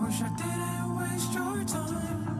wish I didn't waste your time.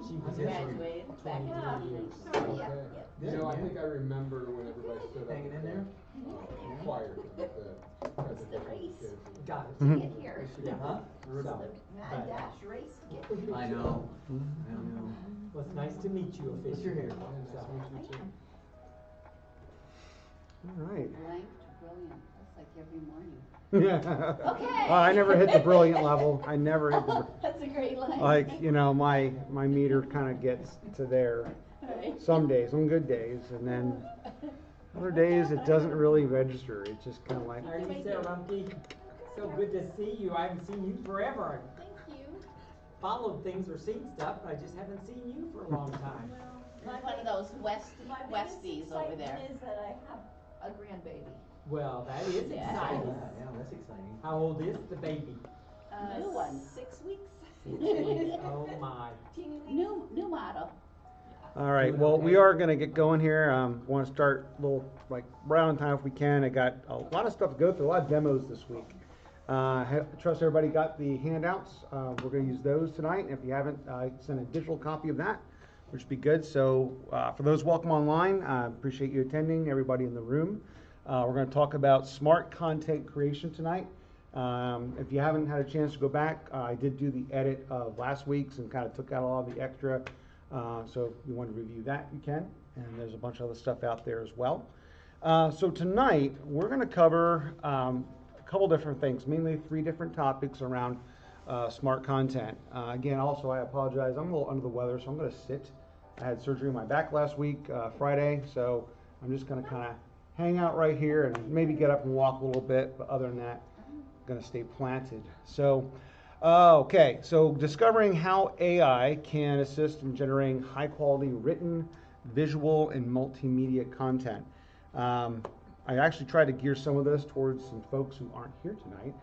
She was graduated back in the years. Okay. You know, I think I remember when everybody stood up. Hanging in there? Choir thing at the presentation of kids. Got it. To get here. Huh? So, mad dash race to get here. I know. I know. Well, it's nice to meet you officially. What's your hair? All right. Blank to brilliant. That's like every morning. Okay. I never hit the brilliant level. I never hit the. That's a great line. Like, you know, my meter kind of gets to there Right. some days, on good days, and then other days it doesn't really register. It's just kind of like. How are you, Sarah Rumpke? So good to see you. I haven't seen you forever. Thank you. Followed things or seen stuff, but I just haven't seen you for a long time. You're one of those Westies over there. Is that I have a grandbaby. Well, that is Yeah. exciting. Yeah, that's exciting. How old is the baby? New one. 6 weeks. Oh my. Teeny weeks. New model. All right. Well, we are going to get going here. Want to start a little like right on time if we can. I got a lot of stuff to go through. A lot of demos this week. I trust everybody got the handouts. We're going to use those tonight. If you haven't, send a digital copy of that, which would be good. So for those welcome online, I appreciate you attending. Everybody in the room. We're going to talk about smart content creation tonight. If you haven't had a chance to go back, I did do the edit of last week's and kind of took out all of the extra. So if you want to review that, you can. And there's a bunch of other stuff out there as well. So tonight, we're going to cover a couple different things, mainly 3 different topics around smart content. Again, also, I apologize. I'm a little under the weather, so I'm going to sit. I had surgery on my back last week, Friday, so I'm just going to kind of hang out right here and maybe get up and walk a little bit, but other than that, I'm going to stay planted. So, okay, so discovering how AI can assist in generating high-quality written, visual, and multimedia content. I actually tried to gear some of this towards some folks who aren't here tonight,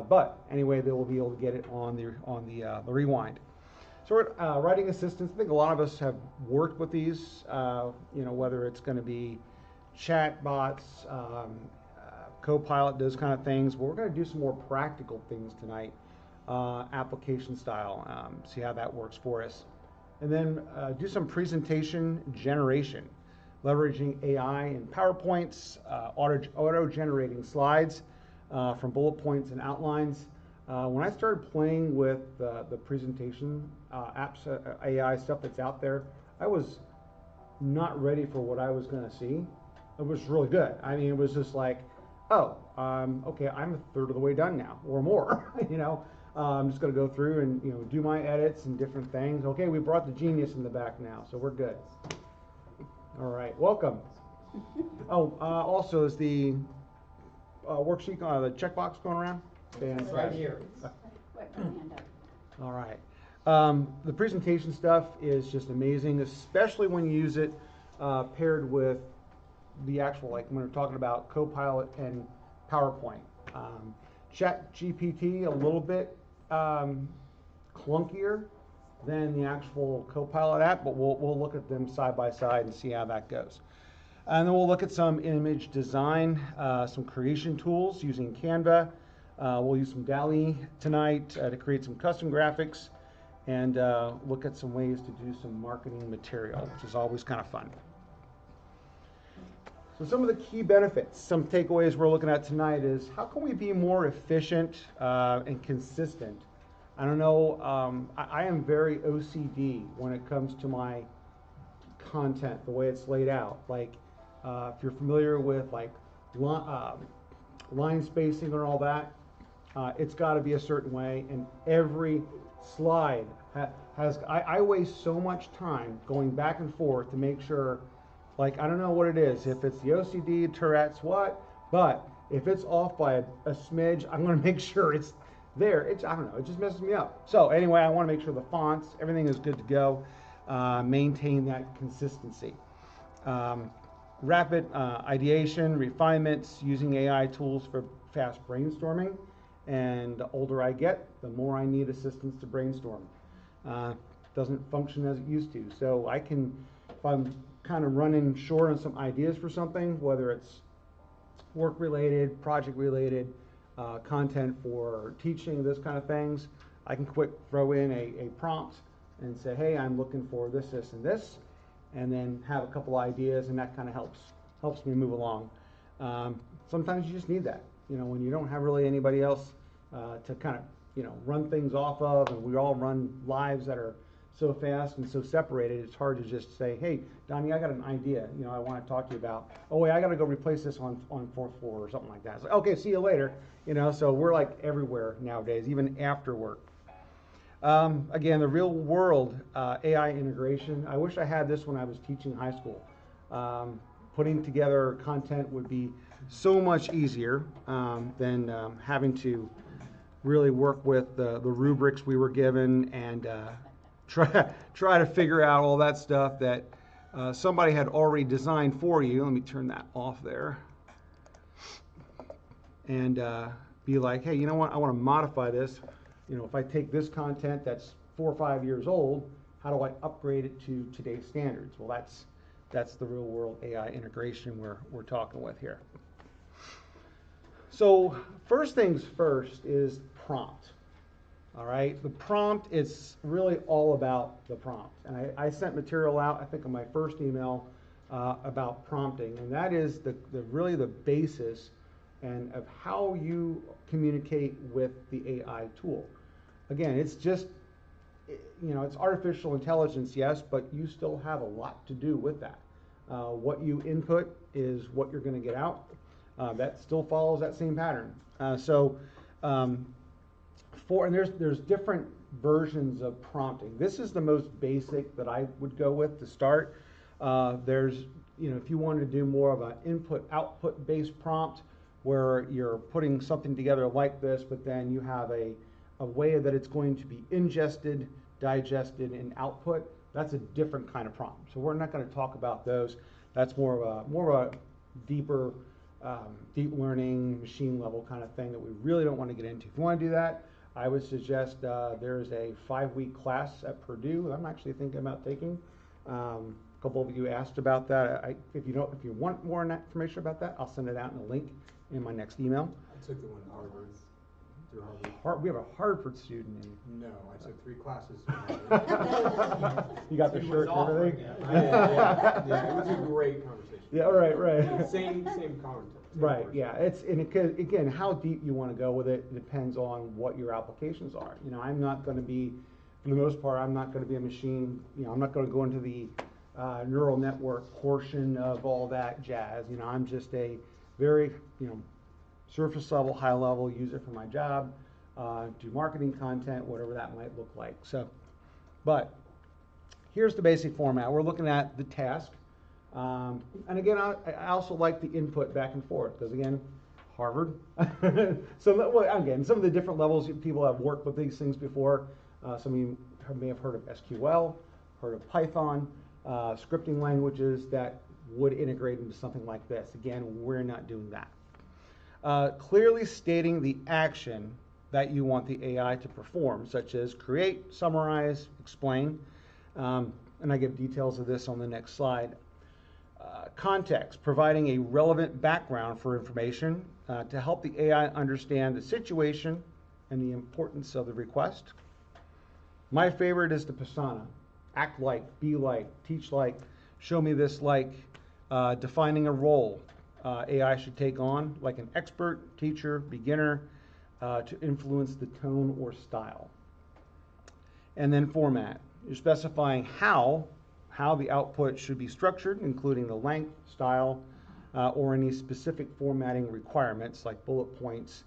but anyway, they will be able to get it on the rewind. So writing assistants, I think a lot of us have worked with these, you know, whether it's going to be chat bots, Copilot, those kind of things. But we're going to do some more practical things tonight, application style, see how that works for us. And then do some presentation generation, leveraging AI in PowerPoints, auto-generating slides from bullet points and outlines. When I started playing with the presentation apps, AI stuff that's out there, I was not ready for what I was going to see. It was really good. I mean, it was just like, oh, okay, I'm a third of the way done now, or more. You know, I'm just going to go through and do my edits and different things. Okay, we brought the genius in the back now, so we're good. All right, welcome. Oh, also, is the worksheet, the checkbox going around? It's right here. All right. The presentation stuff is just amazing, especially when you use it paired with the actual, like when we're talking about Copilot and PowerPoint. Chat GPT a little bit clunkier than the actual Copilot app, but we'll look at them side by side and see how that goes. And then we'll look at some image design, some creation tools using Canva. We'll use some DALL-E tonight to create some custom graphics and look at some ways to do some marketing material, which is always kind of fun. So some of the key benefits, some takeaways we're looking at tonight is how can we be more efficient and consistent? I don't know, I am very OCD when it comes to my content, the way it's laid out. Like if you're familiar with like line spacing and all that, it's got to be a certain way, and every slide has, I waste so much time going back and forth to make sure, like, I don't know what it is, if it's the OCD, Tourette's, what, but if it's off by a smidge, I'm going to make sure it's there. I don't know, it just messes me up. So anyway, I want to make sure the fonts, everything is good to go, maintain that consistency. Rapid ideation, refinements, using AI tools for fast brainstorming, and the older I get, the more I need assistance to brainstorm. Doesn't function as it used to. So I can, if I'm kind of running short on some ideas for something, whether it's work related, project related, content for teaching, those kind of things, I can quick throw in a prompt and say, hey, I'm looking for this, this, and this, and then have a couple ideas, and that kind of helps me move along. Sometimes you just need that, when you don't have really anybody else to kind of, run things off of, and we all run lives that are so fast and so separated, it's hard to just say, hey, Donnie, I got an idea, I want to talk to you about. Oh, wait, I got to go replace this on fourth floor or something like that. It's like, okay, see you later. So we're like everywhere nowadays, even after work. Again, the real world AI integration. I wish I had this when I was teaching high school. Putting together content would be so much easier than having to really work with the rubrics we were given and try to figure out all that stuff that somebody had already designed for you. Let me turn that off there. And be like, hey, you know what? I want to modify this. If I take this content that's 4 or 5 years old, how do I upgrade it to today's standards? Well, that's the real world AI integration we're talking with here. So first things first is prompt. All right, the prompt is really all about the prompt. And I sent material out, I think, on my first email about prompting, and that is really the basis and of how you communicate with the AI tool. Again, it's just, it's artificial intelligence, yes, but you still have a lot to do with that. What you input is what you're going to get out. That still follows that same pattern. And there's different versions of prompting. This is the most basic that I would go with to start. There's, if you wanted to do more of an input-output based prompt where you're putting something together like this, but then you have a way that it's going to be ingested, digested, and output, that's a different kind of prompt. So we're not going to talk about those. That's more of a deeper, deep learning, machine level kind of thing that we really don't want to get into. If you want to do that, I would suggest there's a 5-week class at Purdue I'm actually thinking about taking. A couple of you asked about that. If you want more information about that, I'll send it out in a link in my next email. I took the one at Harvard. Through We have a Harvard student in. No, I took 3 classes. Through You got the shirt and everything? yeah, it was a great conversation. Yeah, right. Same content. Right, yeah. Again, how deep you want to go with it depends on what your applications are. I'm not going to be, for the most part, I'm not going to be a machine. I'm not going to go into the neural network portion of all that jazz. I'm just a very, surface level, high level, use it for my job, do marketing content, whatever that might look like. But here's the basic format. We're looking at the task. And again, I also like the input back and forth, because again, Harvard. Some of the different levels, people have worked with these things before. Some of you may have heard of SQL, heard of Python, scripting languages that would integrate into something like this. Again, we're not doing that. Clearly stating the action that you want the AI to perform, such as create, summarize, explain, and I give details of this on the next slide. Context, providing a relevant background for information to help the AI understand the situation and the importance of the request. My favorite is the persona. Act like, be like, teach like, show me this like, defining a role. AI should take on, like an expert, teacher, beginner, to influence the tone or style. And then format. You're specifying how the output should be structured, including the length, style, or any specific formatting requirements like bullet points,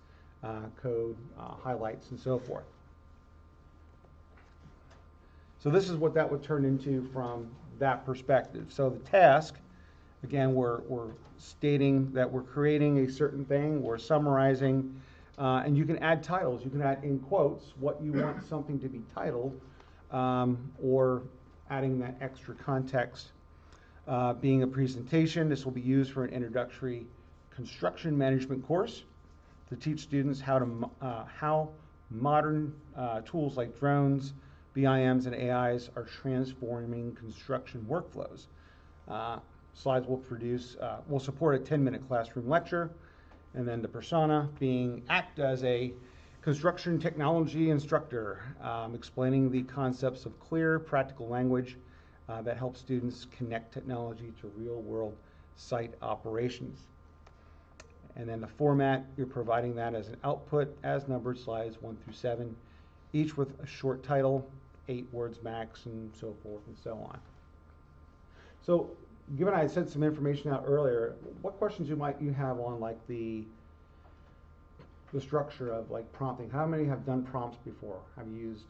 code, highlights, and so forth. So this is what that would turn into from that perspective. So the task, again, we're stating that we're creating a certain thing, we're summarizing, and you can add titles. You can add in quotes what you want something to be titled, or adding that extra context. Being a presentation, this will be used for an introductory construction management course. to teach students how modern tools like drones, BIMs, and AIs are transforming construction workflows. Slides will support a 10-minute classroom lecture, and then the persona act as a construction technology instructor, explaining the concepts of clear, practical language that helps students connect technology to real-world site operations. And then the format, you're providing that as an output as numbered slides 1 through 7, each with a short title, 8 words max, and so forth and so on. So, given I had sent some information out earlier, what questions you have on like the structure of like prompting? How many have done prompts before? Have you used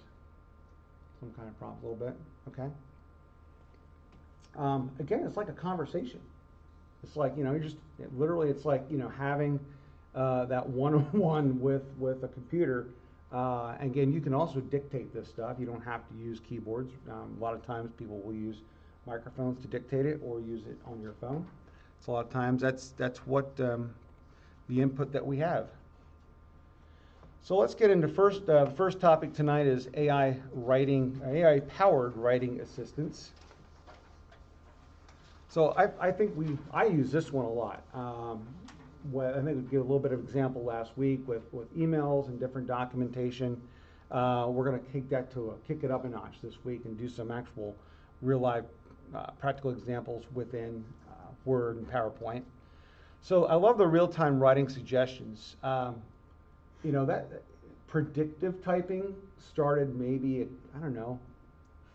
some kind of prompt a little bit? Okay. Again, it's like a conversation. It's like, you know, literally it's like, you know, having that one-on-one with a computer. Again, you can also dictate this stuff. You don't have to use keyboards. A lot of times people will use microphones to dictate it or use it on your phone. So a lot of times that's what the input that we have. So let's get into first topic tonight is AI powered writing assistance. So I think I use this one a lot. I think we gave a little bit of example last week with emails and different documentation. We're going to kick it up a notch this week and do some actual real life practical examples within Word and PowerPoint. So I love the real-time writing suggestions. You know, that predictive typing started maybe, I don't know,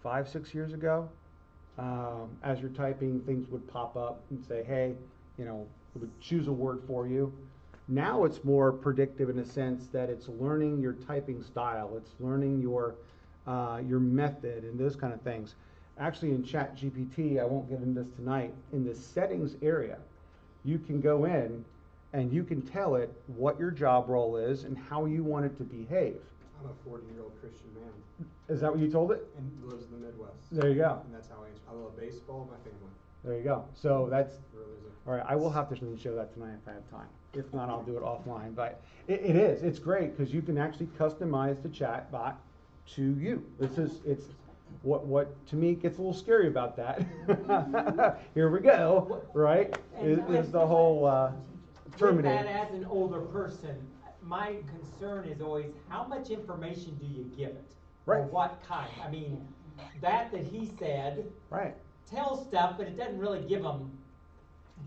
5-6 years ago. As you're typing, things would pop up and say, hey, you know, it would choose a word for you. Now it's more predictive in a sense that it's learning your typing style, it's learning your method and those kind of things. Actually, in ChatGPT, I won't get into this tonight, in the settings area, you can go in and you can tell it what your job role is and how you want it to behave. I'm a 40-year-old Christian man. Is that what you told it? And lives in the Midwest. There you go. And that's how I answer. I love baseball, my family. There you go. So that's, Really is all right, I will have to show that tonight if I have time. If not, I'll do it offline. But it is, it's great because you can actually customize the chat bot to you. It's what to me gets a little scary about that. Here we go, right? Is the whole Terminator. With that, as an older person, my concern is always how much information do you give it? Right. Or what kind? I mean, that he said Right. tells stuff, but it doesn't really give them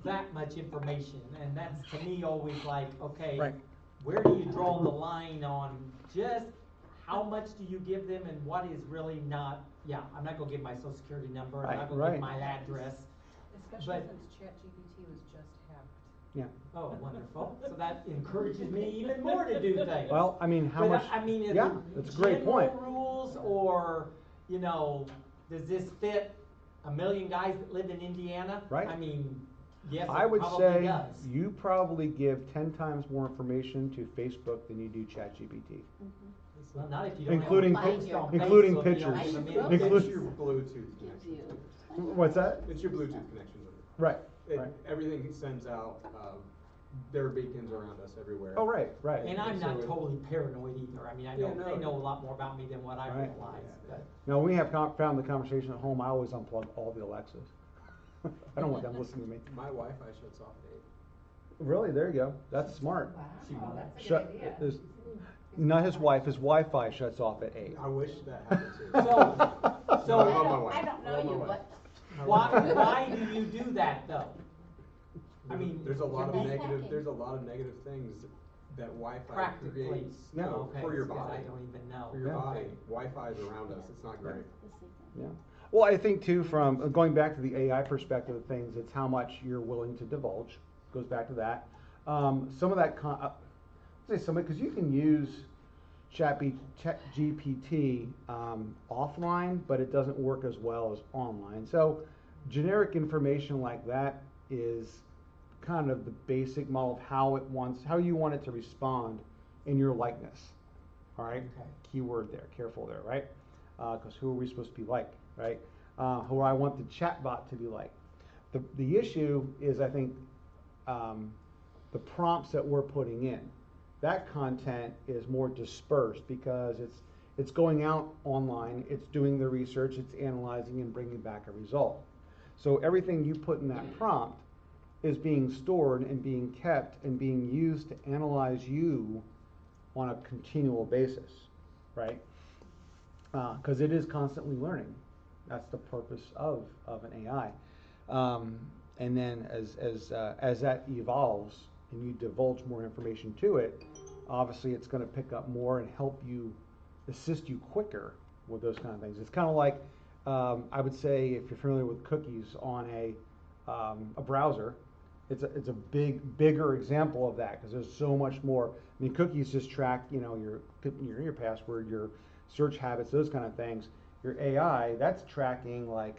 that much information. And that's to me always like, okay, Right. where do you draw the line on just how much do you give them and what is really not, yeah, I'm not gonna give my social security number, I'm not gonna Right. give my address. Especially But- since ChatGPT was just hacked. Yeah. Oh, wonderful. So that encourages me even more to do things. Well, I mean, how But much? I mean, is Yeah, it that's a great point. general rules, or, you know, does this fit a million guys that live in Indiana? Right. I mean, yes, I it would probably say does. you probably give 10 times more information to Facebook than you do ChatGPT. Well, not if you don't Including have a post on including Facebook, you don't pictures. have a Including- minute. It's your Bluetooth connection. What's that? It's your Bluetooth connections with it. Right. Right. Everything it sends out, there are beacons around us everywhere. Oh, right, right. And I'm not So it- totally paranoid either. I mean, I Yeah, know, no. they know a lot more about me than what I Right. realize, but. Now, we have found the conversation at home, I always unplug all the Alexas. I don't want them listening to me. My Wi-Fi shuts off at 8. Really? There you go. That's smart. Wow, that's a good Shut, idea. not his wife, his Wi-Fi shuts off at 8. I wish that happened too. So, I so love my wife. I don't I love know my you, wife. but why do you do that though? I mean, there's a lot of That's negative. hacking. There's a lot of negative things that Wi-Fi practically, creates. Yeah. No, okay, for your 'cause body. I don't even know. For your Yeah. body, Wi-Fi is around us. It's not great. Yeah. Well, I think too, from going back to the AI perspective of things, it's how much you're willing to divulge. Goes back to that. Some of that, because you can use ChatGPT offline, but it doesn't work as well as online. So generic information like that is kind of the basic model of how you want it to respond in your likeness. All right. Okay. Keyword there. Careful there, right? Because who are we supposed to be like, right? Who I want the chatbot to be like. The issue is, I think, the prompts that we're putting in. that content is more dispersed because it's going out online, it's doing the research, it's analyzing and bringing back a result. So everything you put in that prompt is being stored and being kept and being used to analyze you on a continual basis, right? Because it is constantly learning. That's the purpose of an AI. And then as that evolves and you divulge more information to it, obviously it's going to pick up more and help you, assist you quicker with those kind of things. It's kind of like, I would say, if you're familiar with cookies on a browser, it's a bigger example of that because there's so much more. I mean, cookies just track, your password, your search habits, those kind of things. Your AI, that's tracking like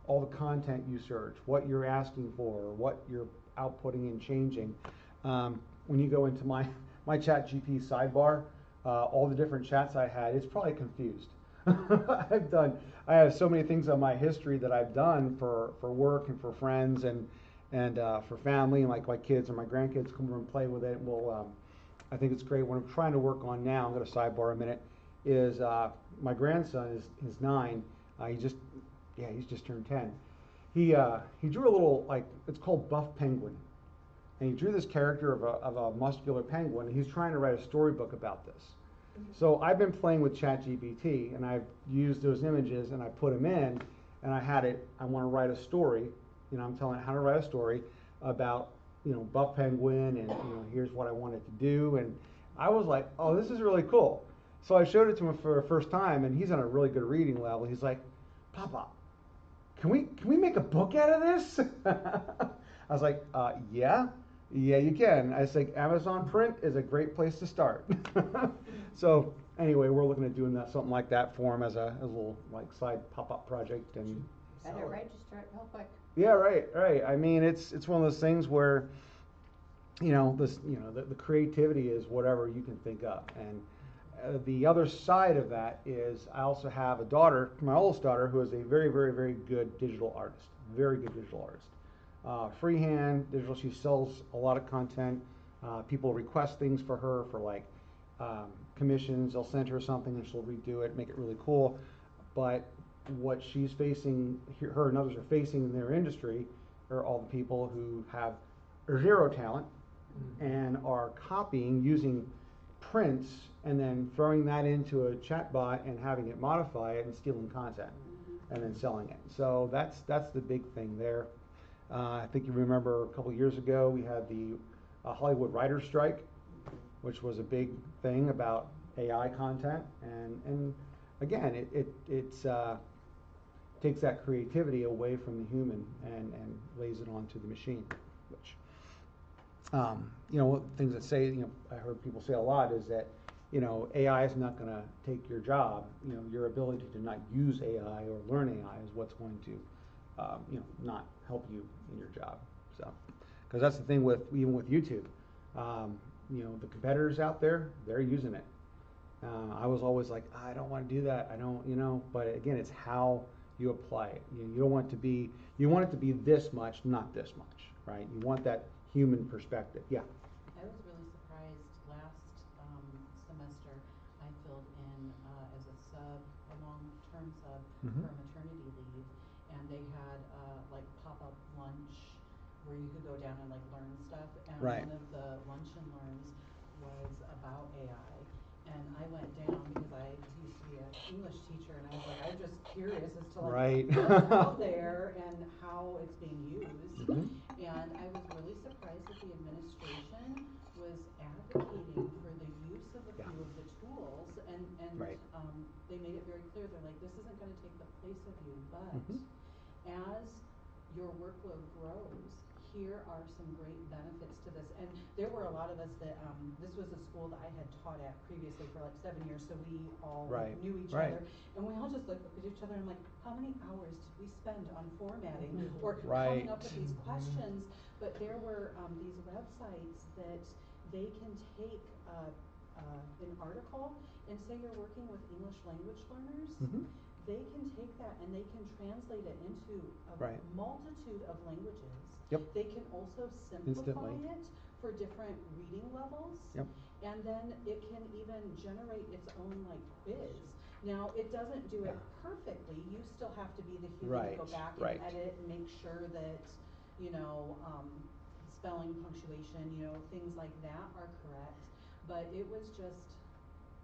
all the content you search, what you're asking for, what you're outputting and changing. When you go into my ChatGPT sidebar, all the different chats I had, it's probably confused. I have so many things on my history that I've done for work and for friends and for family, and like my kids and my grandkids come over and play with it. Well, I think it's great. What I'm trying to work on now, I'm going to sidebar a minute, is my grandson is 9. He's just turned 10. He drew a little, like, it's called Buff Penguin, and he drew this character of a muscular penguin, and he's trying to write a storybook about this. So I've been playing with ChatGPT, and I've used those images, and I put them in, and I want to write a story. I'm telling it how to write a story about, Buff Penguin, and, here's what I want it to do. And I was like, oh, this is really cool. So I showed it to him for the first time, and he's on a really good reading level. He's like, Papa, can we make a book out of this? I was like, yeah, you can. I said, Amazon Print is a great place to start. So anyway, we're looking at doing something like that for him as a little like side pop-up project. And Better register it real quick. yeah, right. I mean, it's one of those things where, the creativity is whatever you can think of. And the other side of that is I also have a daughter, my oldest daughter, who is a very, very, very good digital artist. Very good digital artist. Freehand digital. She sells a lot of content. People request things for her for like commissions. They'll send her something and she'll redo it, make it really cool. But what she's facing, her and others are facing in their industry, are all the people who have zero talent and are copying using prints and then throwing that into a chatbot and having it modify it and stealing content and then selling it. So that's the big thing there. I think you remember a couple years ago we had the Hollywood writers' strike, which was a big thing about AI content, and again it takes that creativity away from the human and lays it onto the machine, which things that say, I heard people say a lot is that, AI is not going to take your job. Your ability to not use AI or learn AI is what's going to, not help you in your job. So, because that's the thing even with YouTube, the competitors out there, they're using it. I was always like, I don't want to do that. I don't, but again, it's how you apply it. You don't want it to be, you want it to be this much, not this much, right? You want that human perspective. Yeah. I was really surprised last semester. I filled in as a sub, a long-term sub for maternity leave, and they had like pop-up lunch where you could go down and like learn stuff. And Right. one of the lunch and learns was about AI. And I went down because I used to be an English teacher, and I was like, I'm just curious as to like Right. what's out there and how it's being used. And I was really surprised that the administration was advocating for the use of a few of the tools, and Right. they made it very clear. They're like, this isn't going to take the place of you, but as your workload grows, here are some great benefits to this. And there were a lot of us that, this was a school that I had taught at previously for like 7 years, so we all knew each other. And we all just looked at each other and like, how many hours did we spend on formatting or coming up with these questions? But there were these websites that they can take an article, and say you're working with English language learners, they can take that and they can translate it into a multitude of languages. Yep. They can also simplify it for different reading levels. Yep. And then it can even generate its own like quiz. Now, it doesn't do it perfectly, you still have to be the human to go Right, back right. and edit and make sure that, you know, spelling, punctuation, you know, things like that are correct. But it was just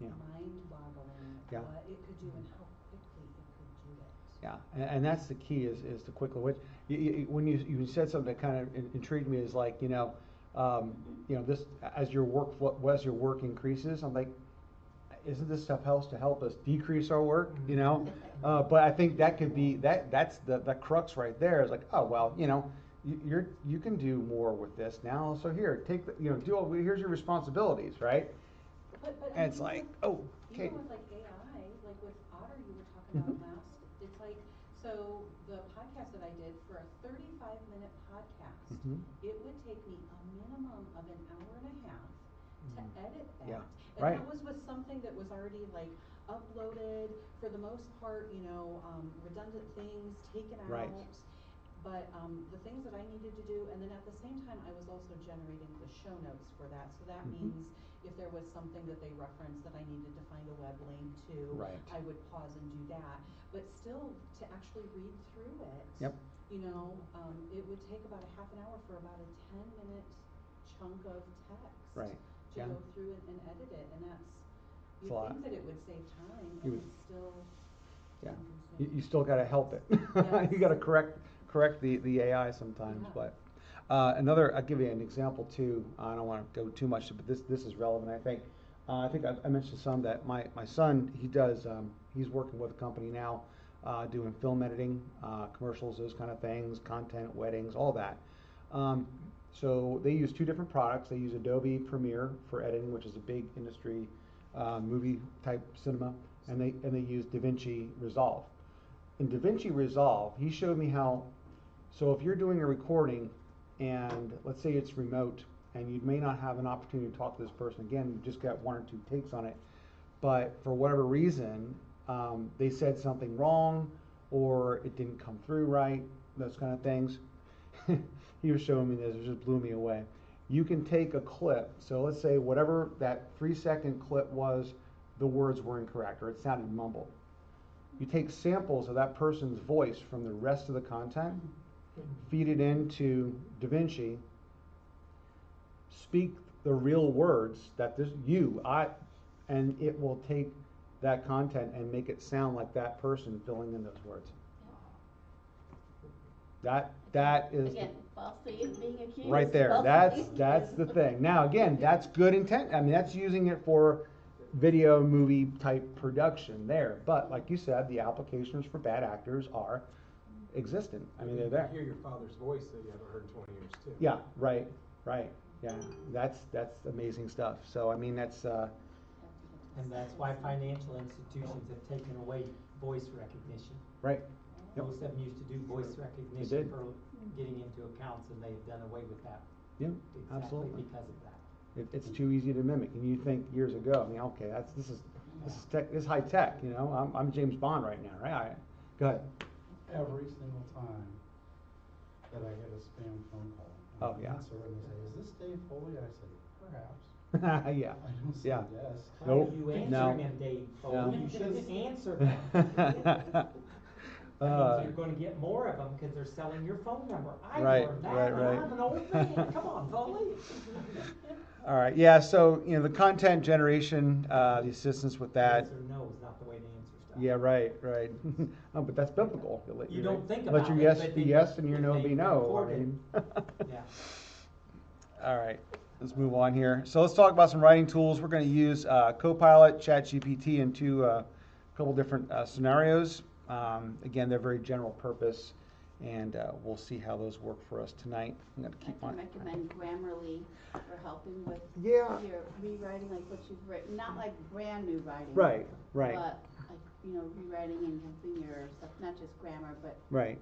Yeah. mind-boggling Yeah. what it could do and how quickly it could do it. Yeah, and that's the key is the quickly. Which when you said something that kind of intrigued me is like this as your work increases, I'm like, isn't this stuff helps to help us decrease our work? You know, but I think that could be that's the crux right there. Is like, oh well, you can do more with this now. So here, take here's your responsibilities, right? But And it's like, oh, okay. even with like AI, like with Otter you were talking about last, it's like, so the podcast that I did for a 35-minute podcast, it would take me a minimum of an hour and a half to edit that. Yeah, And right. that was with something that was already like uploaded, for the most part, redundant things taken out. Right. But the things that I needed to do, and then at the same time, I was also generating the show notes for that. So that means if there was something that they referenced that I needed to find a web link to, Right. I would pause and do that. But still, to actually read through it, Yep. It would take about a half an hour for about a 10-minute chunk of text Right. to Yeah. go through and edit it. And that's, It's you'd a lot. think that it would save time, You and would- it's still Yeah, time-consuming. you still got to help it. Yes. You got to correct the AI sometimes. Yeah. But I'll give you an example too. I don't want to go too much, but this is relevant. I think I mentioned some that my son he's working with a company now doing film editing, commercials, those kind of things, content, weddings, all that. So they use two different products. They use Adobe Premiere for editing, which is a big industry movie type cinema, and they use DaVinci Resolve. In DaVinci Resolve, he showed me how. So if you're doing a recording, and let's say it's remote, and you may not have an opportunity to talk to this person again, you just got one or two takes on it, but for whatever reason, they said something wrong, or it didn't come through right, those kind of things. He was showing me this, it just blew me away. You can take a clip, so let's say whatever that 3-second clip was, the words were incorrect, or it sounded mumbled. You take samples of that person's voice from the rest of the content, feed it into DaVinci, speak the real words that and it will take that content and make it sound like that person filling in those words. That is Again, falsely being accused. right there. falsely That's accused. the thing. Now again, that's good intent. I mean, that's using it for video movie type production there. But like you said, the applications for bad actors are existent. I mean, they're there. You hear your father's voice that you haven't heard in 20 years too. Yeah, right. Yeah, that's amazing stuff. So I mean, that's And that's why financial institutions have taken away voice recognition. right. Yep. Most of them used to do voice did. recognition for getting into accounts, and they've done away with that. Yeah, Exactly absolutely. because of that. It's too easy to mimic. And you think years ago, I mean, okay, this is high tech. I'm James Bond right now, right? Go ahead. Every single time that I get a spam phone call, Oh, yeah. answer and they say, "Is this Dave Foley?" I say, "Perhaps." Yeah. I don't say Yeah. yes. Why Nope. are you answering No. them, Dave? No. You should answer them. That means you're gonna get more of them because they're selling your phone number. I Right, learned that right, when right. I'm an old man. Come on, Foley. All right. Yeah. So the content generation, the assistance with that. Yes or no is not the way to answer stuff. Yeah. Right. Oh, but that's biblical. You don't think let about your it, yes but be then yes and your no they be no. record I it. mean. Yeah. All right. Let's move on here. So let's talk about some writing tools. We're going to use Copilot, ChatGPT into a couple different scenarios. Again, they're very general purpose, and we'll see how those work for us tonight. I'm going to I keep can on. recommend Grammarly for helping with Yeah. your rewriting, like what you've written, not like brand new writing. Right. But like, rewriting and helping your stuff, not just grammar, but Right.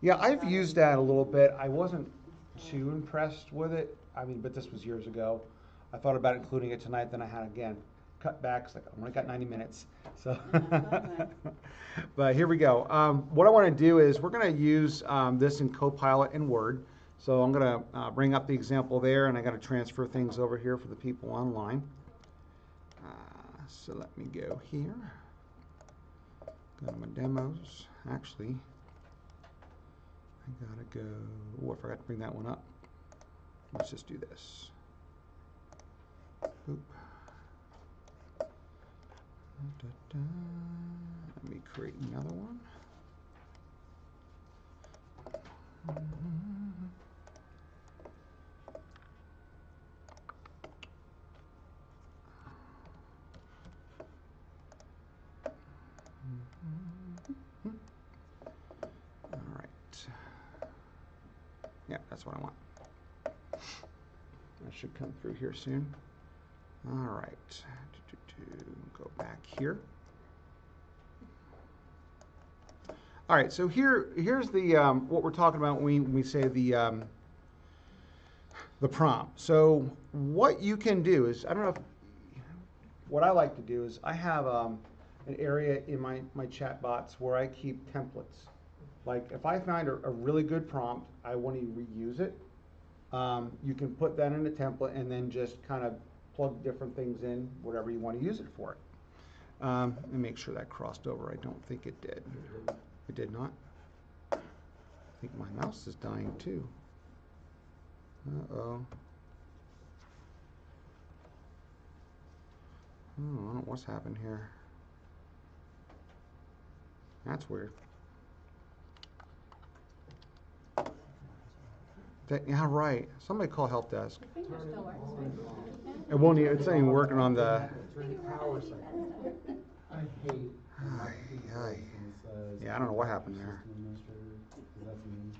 Yeah, I've used that a little bit. I wasn't too impressed with it. I mean, but this was years ago. I thought about including it tonight, then I had again cut back. It's like, I only got 90 minutes. So, but here we go. What I want to do is we're going to use this in Copilot and Word. So I'm going to bring up the example there, and I got to transfer things over here for the people online. So let me go here. Go to my demos. Actually, I gotta go. Oh, I forgot to bring that one up. Let's just do this. Boop. Da-da-da. Let me create another one. All right. Yeah, that's what I want. That should come through here soon. All right. Go back here. All right, so here's the what we're talking about when we say the prompt. So what you can do is, I don't know if, what I like to do is I have an area in my chat bots where I keep templates. Like if I find a really good prompt, I want to reuse it. You can put that in a template and then just kind of plug different things in, whatever you want to use it for. Let me make sure that crossed over. I don't think it did. It did not. I think my mouse is dying too. Uh-oh. Oh, I don't know what's happened here. That's weird. Yeah, right. Somebody call help desk. Your finger still works, right? It won't even, it's not even working on the. I hate when Ay, it ay. says. Yeah, I don't know what happened there. System administrator, 'cause that's me.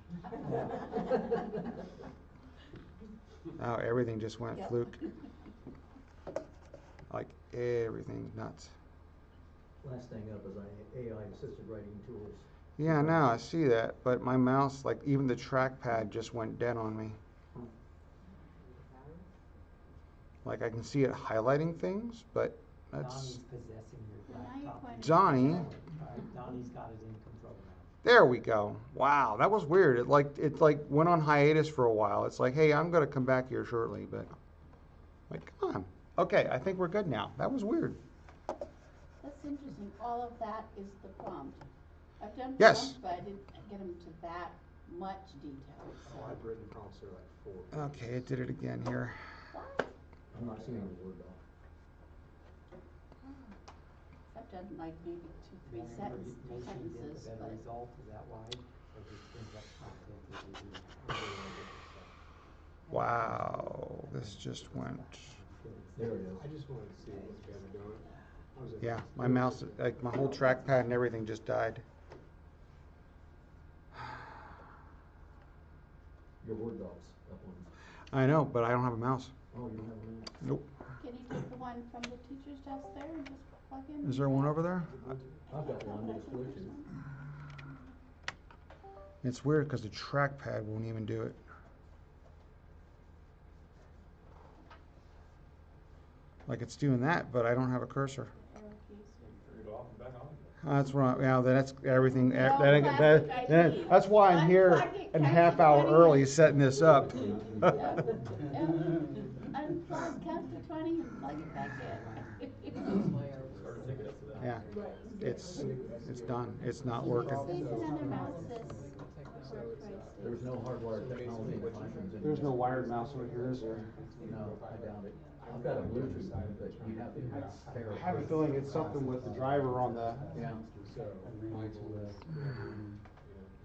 Oh, everything just went Yep. fluke. Like everything's nuts. Last thing up is AI assisted writing tools. Yeah, no, I see that, but my mouse, like even the trackpad just went dead on me. Like I can see it highlighting things, but that's Donnie's possessing your Well, now you're laptop. pointing. Johnny. Right, Donnie's got it in control now. There we go. Wow, that was weird. It like went on hiatus for a while. It's like, hey, I'm gonna come back here shortly, but like, come on. Okay, I think we're good now. That was weird. That's interesting. All of that is the prompt. I've done Yes. prompts, but I didn't get them to that much detail. So. Oh, I've written prompts that are like 4 pages. Okay, it did it again here. What? I'm not seeing the word doc. I've done like maybe two Maybe sentences, you get the better but result, is that why? Or just brings up content that you do? Wow, this just went. There it is. I just wanted to see what you guys are doing. I was in- Yeah, my mouse, like my whole trackpad and everything just died. Your word doc's up on. I know, but I don't have a mouse. Oh, you don't have a mouse? Nope. can you take the one from the teacher's desk there and just plug in? Is there one over there? I've got one that switches. It's weird because the trackpad won't even do it. Like it's doing that, but I don't have a cursor. Arrow keys or- Turn it off and back on. That's right. Yeah, that's everything. No, classic IT. That's why I'm here Unplug it, a count half to hour 20. early setting this up. Yeah. Unplug, count to 20 and plug it back in. Started thinking up to that. Yeah, it's done. It's not working. See if another mouse says So work it's, right There's stick. no hardwired technology in classrooms anymore. There's no wired mouse over here, is there? No, I doubt it. I've got a Bluetooth one, but you have to pair it. I have a feeling it's something with the driver on the. Yeah. So my tool is,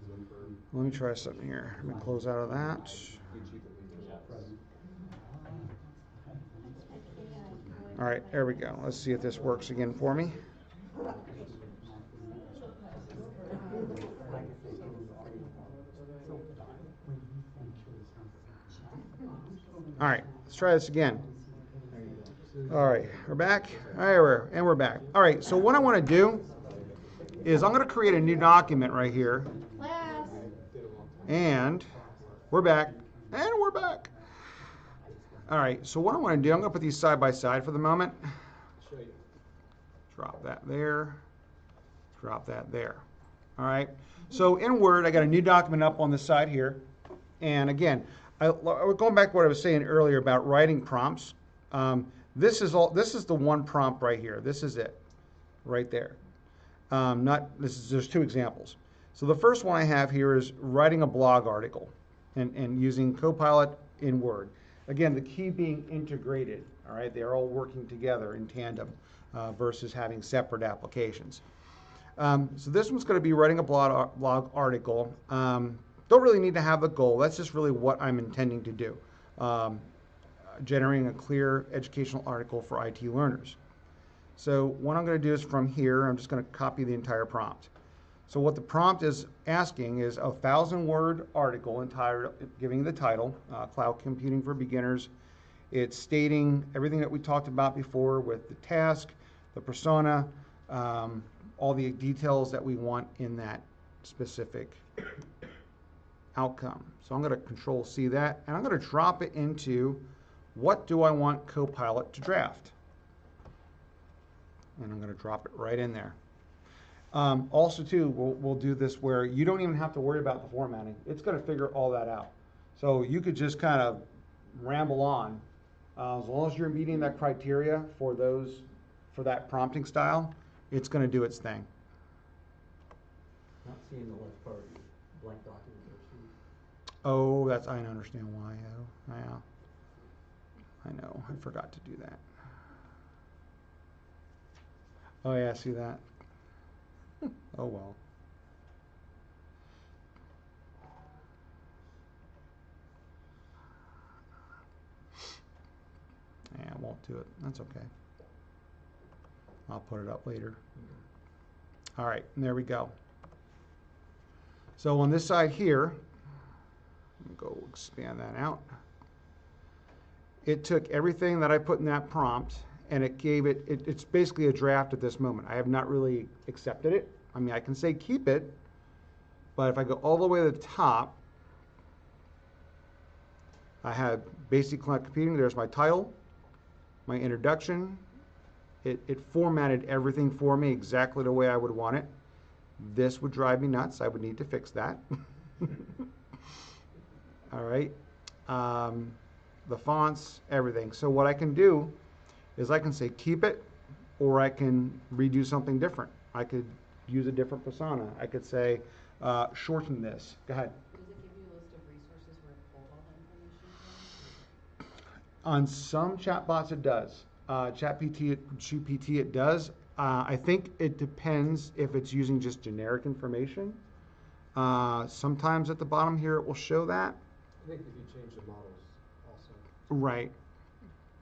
look for Let me try something here. Let me close out of that. good cheap that leaves All right, there we go. Let's see if this works again for me. All right, let's try this again. All right, we're back. All right, we're back. All right, so what I want to do is I'm going to create a new document right here, Class, and we're back, and we're back. All right, so what I want to do, I'm going to put these side by side for the moment. show you. Drop that there. Drop that there. All right. So in Word, I got a new document up on the side here. And again, we're going back to what I was saying earlier about writing prompts. This is the one prompt right here. This is it, right there. There's two examples. So the first one I have here is writing a blog article and using Copilot in Word. Again, the key being integrated, all right? They're all working together in tandem versus having separate applications. So this one's going to be writing a blog article. Don't really need to have a goal. That's just really what I'm intending to do. Generating a clear educational article for IT learners. So what I'm going to do is from here, I'm just going to copy the entire prompt. So what the prompt is asking is a 1,000-word article entitled, giving the title, Cloud Computing for Beginners. It's stating everything that we talked about before with the task, the persona, all the details that we want in that specific outcome. So I'm going to Control C that, and I'm going to drop it into what do I want Copilot to draft. And I'm going to drop it right in there. Also, too, we'll do this where you don't even have to worry about the formatting. It's going to figure all that out. So you could just kind of ramble on. As long as you're meeting that criteria for that prompting style, it's going to do its thing. Not seeing the left part of your blank document there, Steve. Oh, I understand why. Oh, yeah. I know. I forgot to do that. Oh, yeah, see that? Oh, well. Yeah, I won't do it. That's okay. I'll put it up later. All right, and there we go. So on this side here, go expand that out. It took everything that I put in that prompt and it gave it's basically a draft at this moment. I have not really accepted it. I mean, I can say keep it, but if I go all the way to the top, I have basic cloud computing. There's my title, my introduction. It formatted everything for me exactly the way I would want it. This would drive me nuts. I would need to fix that. All right. The fonts, everything. So what I can do is I can say keep it, or I can redo something different. I could use a different persona. I could say shorten this. Go ahead. Does it give you a list of resources where it pulled all that information from? On some chatbots it does. ChatGPT it does. I think it depends if it's using just generic information. Sometimes at the bottom here it will show that. I think if you change the models also. Right.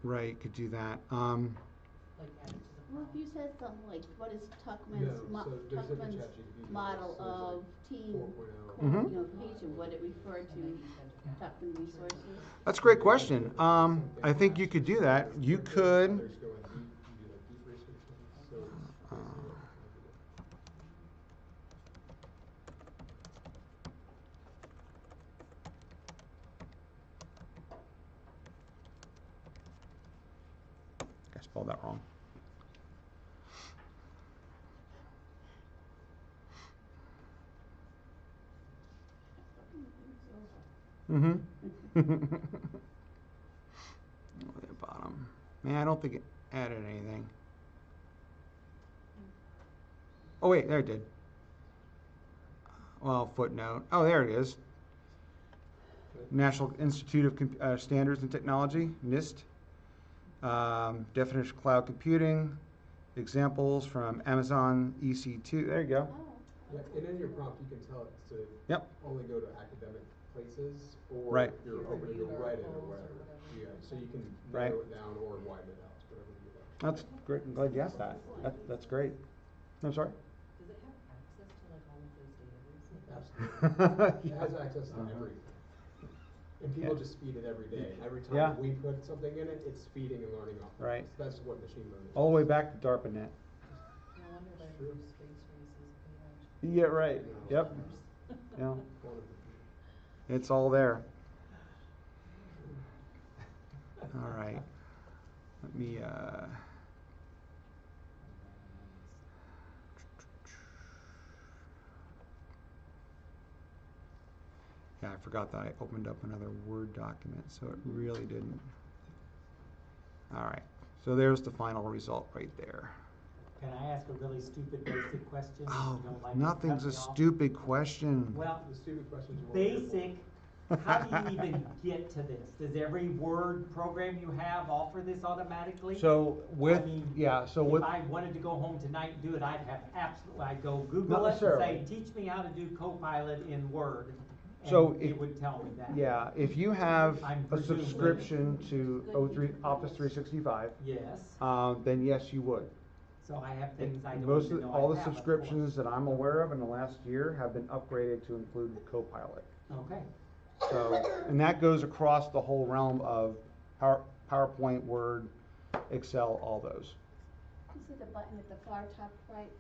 Right, could do that. Like add it to the Well, if you prompt? said something like, what is No, so there's like a Tuckman's ChatGPT model so there's of like teen 4.0. Mhm. cohesion, would it refer to Tuckman resources? That's a great question. I think you could do that. You could. Others go in deep, you do like deep research ones, so it's basically what we're trying to do. I spelled that wrong. Mm-hmm. At the bottom. Man, I don't think it added anything. Oh wait, there it did. Well, footnote. Oh, there it is. National Institute of Standards and Technology, NIST. Definition of cloud computing. Examples from Amazon EC2. There you go. Oh, Yeah, and in your prompt, you can tell it to Yep. only go to academic places, or Right. if you're open to Peer-reviewed write it or articles or whatever. whatever. Yeah, so you can Right. narrow it down or widen it out, whatever you like. That's great. I'm glad you asked that. That's great. I'm sorry. Does it have access to like all of those databases? Absolutely. It has access to everything. And people Yeah. just feed it every day. Every time Yeah. we put something in it, it's feeding and learning off of Right. it. That's what machine learning is. All the way back to DARPANET. No wonder by True. the space races, they Yeah, right. No. Yep. Yeah. One of the- It's all there. All right. Let me, yeah, I forgot that I opened up another Word document, so it really didn't. All right. So there's the final result right there. Can I ask a really stupid basic question? Oh, You don't like to nothing's cut a me off? stupid question. Well, The stupid questions you won't hear from. basic, how do you even get to this? Does every Word program you have offer this automatically? So with, I mean, yeah, so with, if I wanted to go home tonight and do it, I'd have absolutely, I'd go Google Not it and say, necessarily. teach me how to do Copilot in Word. So And if- it would tell me that. yeah, if you have I'm a presuming. subscription to Office 365, Yes, then yes, you would. so I have things I don't Most even of, know all I the have, of subscriptions that I'm aware of in the last year have been upgraded to include Copilot. course. Okay, So, and that goes across the whole realm of PowerPoint, Word, Excel, all those, You see the button at the far top right, it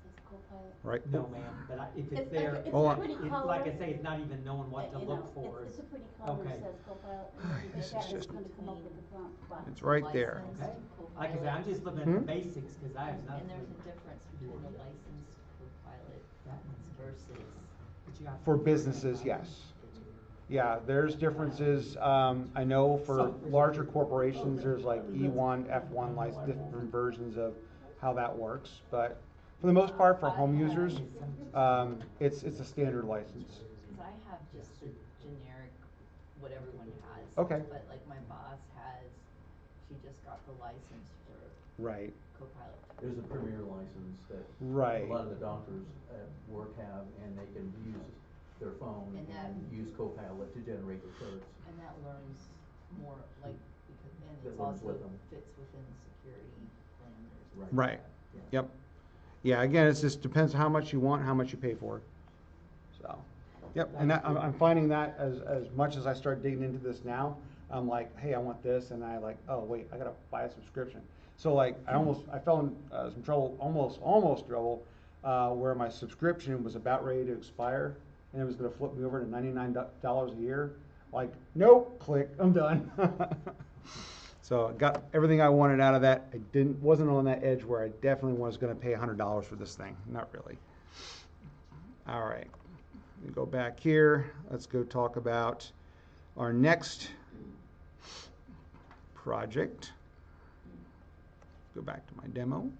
says Copilot? right? no ma'am, but if It's it's like there, a- it's Hold a on. pretty like color. I say, it's not even knowing what to You look know, for. It's a pretty color, Okay. it says Copilot, and then This is that is just- gonna come up with the prompt button. It's right there. Okay, like I say, I'm just looking at the Hmm? basics, cause I have nothing. And there's a difference between a licensed Copilot That one's versus. But you got- For businesses, yes. Yeah, there's differences, I know for larger corporations, there's like E1, F1, license, different versions of how that works, but for the most part, for home users, it's a standard license. Cause I have just the generic, what everyone has. Okay. But like my boss has, she just got the license for Right, Copilot. There's a premier license that right. a lot of the doctors at work have, and they can use their phone And that- and use Copilot to generate the charts. And that learns more, like, because, and That it's learns also with them. fits within the security parameters. Right. Right. Yeah. Yep. Yeah, again, it just depends how much you want, how much you pay for. So, yep, and that, I'm finding that as much as I start digging into this now, I'm like, hey, I want this, and I like, oh, wait, I gotta buy a subscription. So like, I fell in some trouble, almost trouble, where my subscription was about ready to expire, and it was gonna flip me over to $99 a year. Like, nope, click, I'm done. So I got everything I wanted out of that. I wasn't on that edge where I definitely was gonna pay $100 for this thing, not really. All right, we go back here. Let's go talk about our next project. Go back to my demo.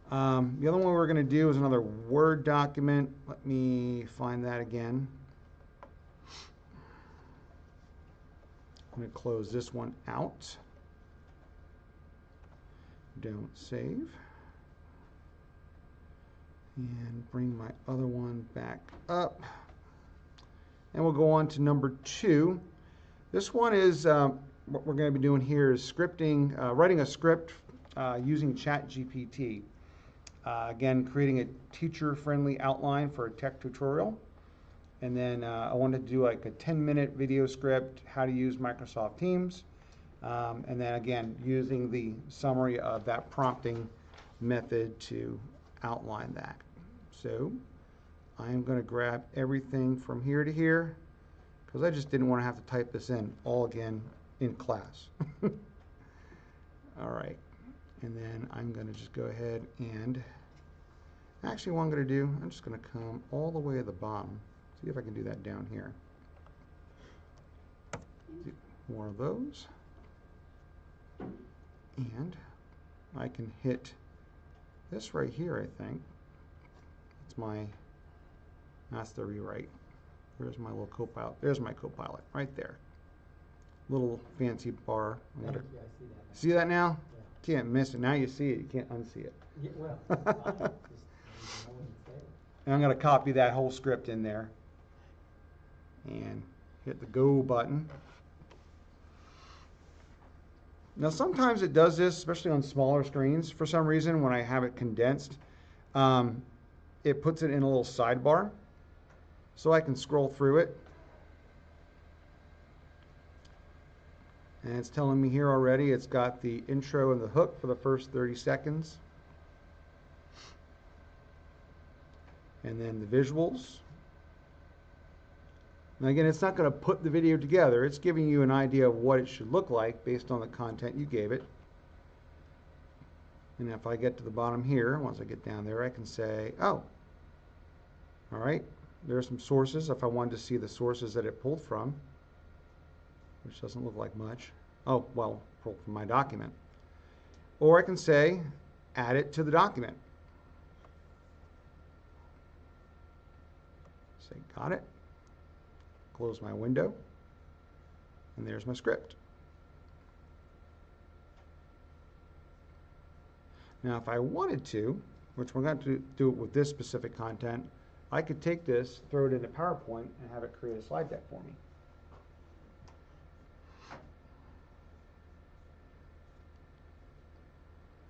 The other one we're gonna do is another Word document. Let me find that again. I'm gonna close this one out. Don't save. And bring my other one back up. And we'll go on to number 2. This one is, what we're gonna be doing here is scripting, writing a script using ChatGPT. Again, creating a teacher-friendly outline for a tech tutorial. And then I wanted to do like a 10-minute video script, how to use Microsoft Teams. And then again, using the summary of that prompting method to outline that. So I'm going to grab everything from here to here because I just didn't want to have to type this in all again in class. All right. And then I'm going to just go ahead and actually what I'm going to do, I'm just going to come all the way to the bottom. See if I can do that down here. More of those. And I can hit this right here, I think. That's the rewrite. Where's my little Copilot? There's my Copilot, right there. Little fancy bar. Thank you, I see that. See that now? Can't miss it. Now you see it, you can't unsee it. Yeah, well, it's fine, just, know when it's there. And I'm going to copy that whole script in there. And hit the go button. Now sometimes it does this, especially on smaller screens, for some reason when I have it condensed. It puts it in a little sidebar so I can scroll through it. And it's telling me here already it's got the intro and the hook for the first 30 seconds. And then the visuals. Now again, it's not going to put the video together. It's giving you an idea of what it should look like based on the content you gave it. And if I get to the bottom here, once I get down there, I can say, oh, all right, there are some sources if I wanted to see the sources that it pulled from, which doesn't look like much. Oh, well, from my document. Or I can say, add it to the document. Say, got it. Close my window. And there's my script. Now, if I wanted to, which we're going to do it with this specific content, I could take this, throw it into PowerPoint, and have it create a slide deck for me.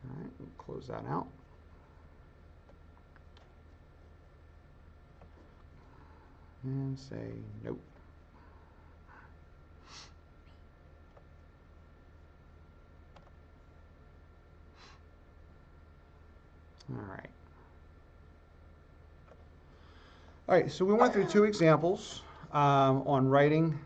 All right, we'll close that out. And say nope. All right. All right, so we went through 2 examples on writing.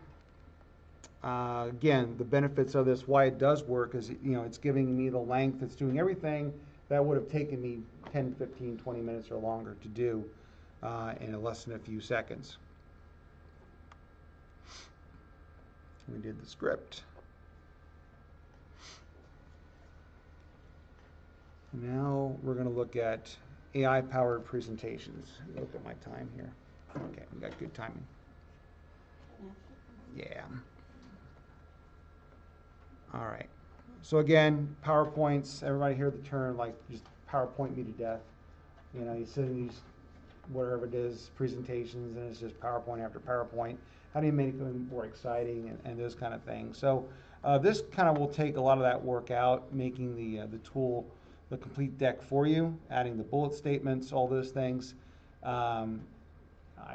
Again, the benefits of this, why it does work, is it's giving me the length. It's doing everything that would have taken me 10, 15, 20 minutes or longer to do in less than a few seconds. We did the script. Now we're going to look at AI-powered presentations. Look at my time here. Okay, we got good timing. Yeah. All right. So again, PowerPoints, everybody hear the term, like, just PowerPoint me to death. You sit in these, whatever it is, presentations, and it's just PowerPoint after PowerPoint. How do you make them more exciting and those kind of things? So this kind of will take a lot of that work out, making the tool the complete deck for you, adding the bullet statements, all those things.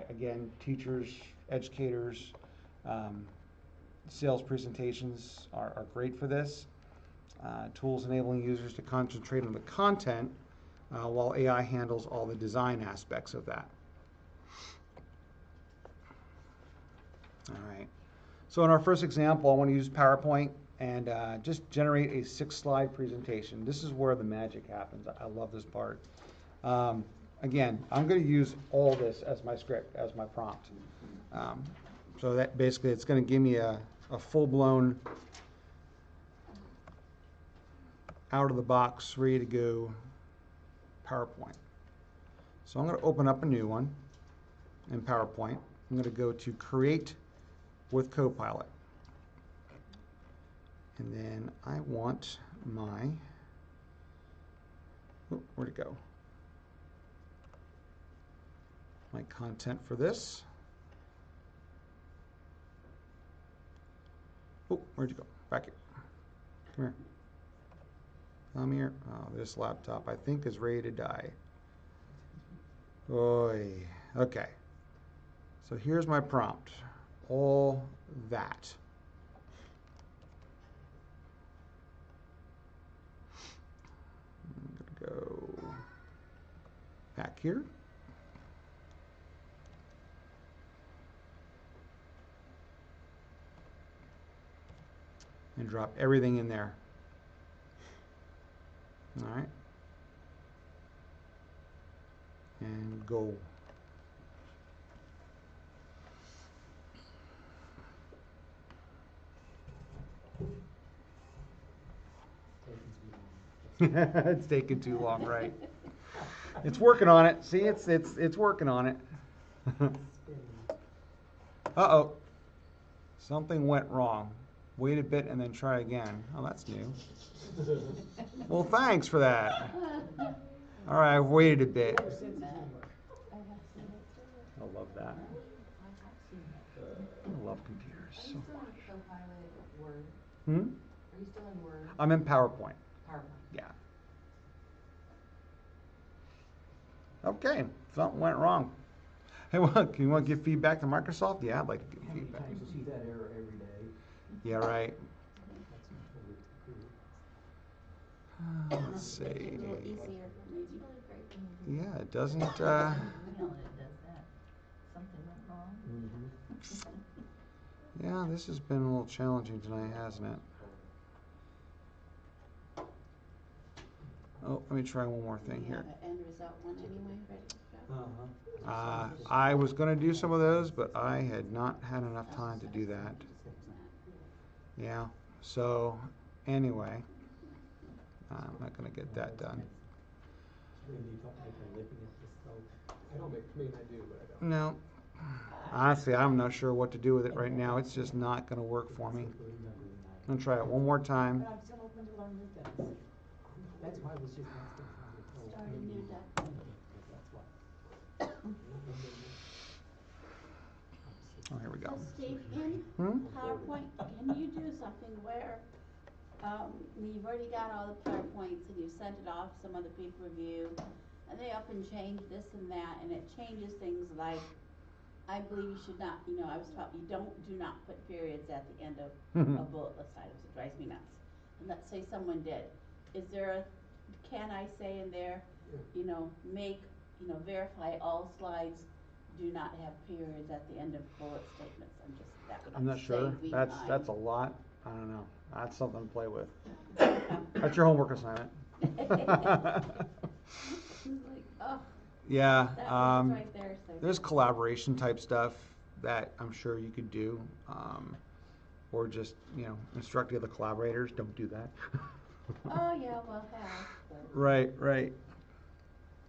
Again, teachers, educators, sales presentations are great for this. Tools enabling users to concentrate on the content while AI handles all the design aspects of that. All right. So in our first example, I want to use PowerPoint and just generate a 6-slide presentation. This is where the magic happens. I love this part. Again, I'm going to use all this as my script, as my prompt. So that basically it's going to give me a full-blown, out-of-the-box, ready-to-go PowerPoint. So I'm going to open up a new one in PowerPoint. I'm going to go to Create with Copilot. And then I want my, where'd it go? My content for this. Oh, where'd you go? Back here. Come here. Come here. Oh, this laptop, I think, is ready to die. Oy. Okay. So here's my prompt. All that. I'm going to go back here. And drop everything in there. All right. And go. It's taking too long, right? It's working on it. See, it's working on it. Uh-oh. Something went wrong. Wait a bit and then try again. Oh, that's new. Well, thanks for that. All right, I've waited a bit. I love that. I love computers so much. Copilot Word? Hmm? Are you still in Word? I'm in PowerPoint. PowerPoint. Yeah. Okay, something went wrong. Hey, look, you want to give feedback to Microsoft? Yeah, I'd like to give feedback. How many times you see that error every day? Yeah, right. That's Let's see. A little easier, maybe. Yeah, it doesn't. Email it does that. Something went wrong. Yeah, this has been a little challenging tonight, hasn't it? Oh, let me try one more thing You here. have an end result one anyway, ready to go? I was going to do some of those, but I had not had enough time to do that. Yeah. So, anyway, I'm not gonna get that done. Really don't make a living at this though. I don't make, I mean, I do, but I don't. No, honestly, I'm not sure what to do with it right now. It's just not gonna work for me. I'm gonna try it one more time. But I'm still open to learn new things. That's why I was just asking how to go. Start a new deck. That's why. Oh, here we go. So Steve, in Hmm? PowerPoint, can you do something where, you've already got all the PowerPoints and you sent it off, some other people review, and they up and change this and that, and it changes things like, I believe you should not, I was taught, do not put periods at the end of a bulletless items, it drives me nuts. And let's say someone did, can I say in there, verify all slides do not have periods at the end of bullet statements, that would I'm not sure. save me That's time. a lot. I don't know. That's something to play with. That's your homework assignment. It's like, oh, Yeah, that was right there, so. there's collaboration type stuff that I'm sure you could do, or just, instruct the other collaborators, don't do that. Oh, yeah, well, half, but. Right.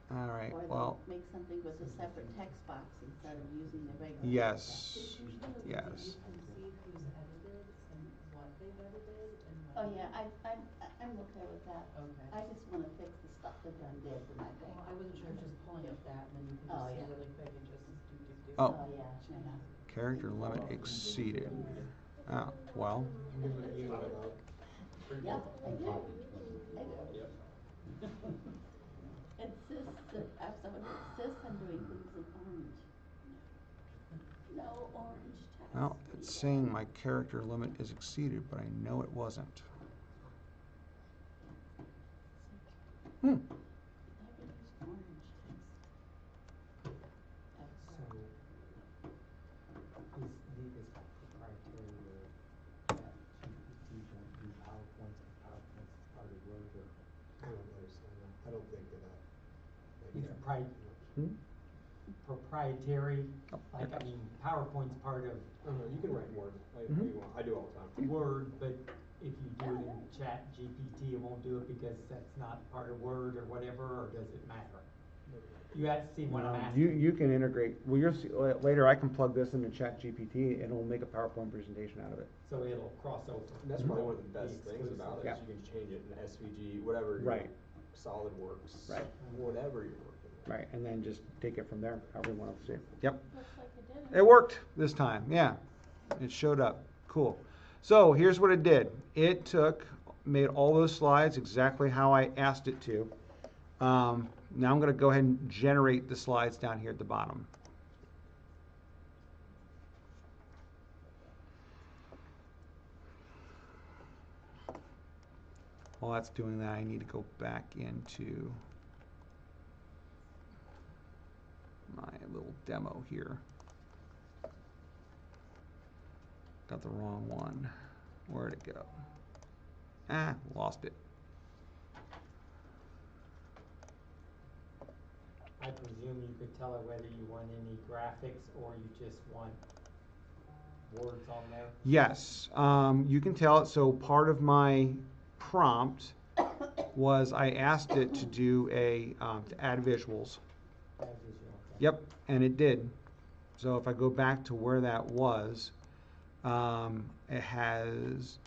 All right, Or well, they'll make something with a separate text box instead of using the regular. yes, There's usually a way that yes. you can see who's edited and what they've edited and Oh, when. yeah, I'm okay with that. Okay. I just wanna fix the stuff that done did for my thing. Well, I wasn't sure, just pulling up that and then you can Oh, just see yeah. really quick and just do. Oh. Oh, yeah, yeah. Character limit exceeded. Oh, well, You know, you know, Yep, I did. I did. Yep. I have someone who insists on doing things in orange. No orange text. well, it's saying my character limit is exceeded, but I know it wasn't. Hmm. Never use orange text. Ever. So, is this like proprietary or that GPT don't do PowerPoints and PowerPoints is part of Word or? I don't understand that. I don't think that. It's Hmm? proprietary, Oh, like, here I it mean, PowerPoint's part of I don't know, you can write more, Mhm. you want, I do all the time. Word, but if you do it in Chat GPT, it won't do it because that's not part of Word or whatever, or does it matter? You have to see what I'm asking. You can integrate, well, you'll see, later I can plug this into ChatGPT and it'll make a PowerPoint presentation out of it. So it'll cross over. And that's probably one of the best things about it, Yeah. is you can change it in SVG, whatever. Right. SolidWorks. Right. Whatever you're working with. Right, and then just take it from there, however you want to see it. Yep. Looks like it did it. It worked this time, yeah. It showed up. Cool. So here's what it did. It made all those slides exactly how I asked it to. Now I'm going to go ahead and generate the slides down here at the bottom. While that's doing that, I need to go back into my little demo here. Got the wrong one. Where'd it go? Lost it. I presume you could tell it whether you want any graphics or you just want words on there? Yes, you can tell it. So part of my prompt was I asked it to do to add visuals. As visual, okay. Yep, and it did. So if I go back to where that was, it has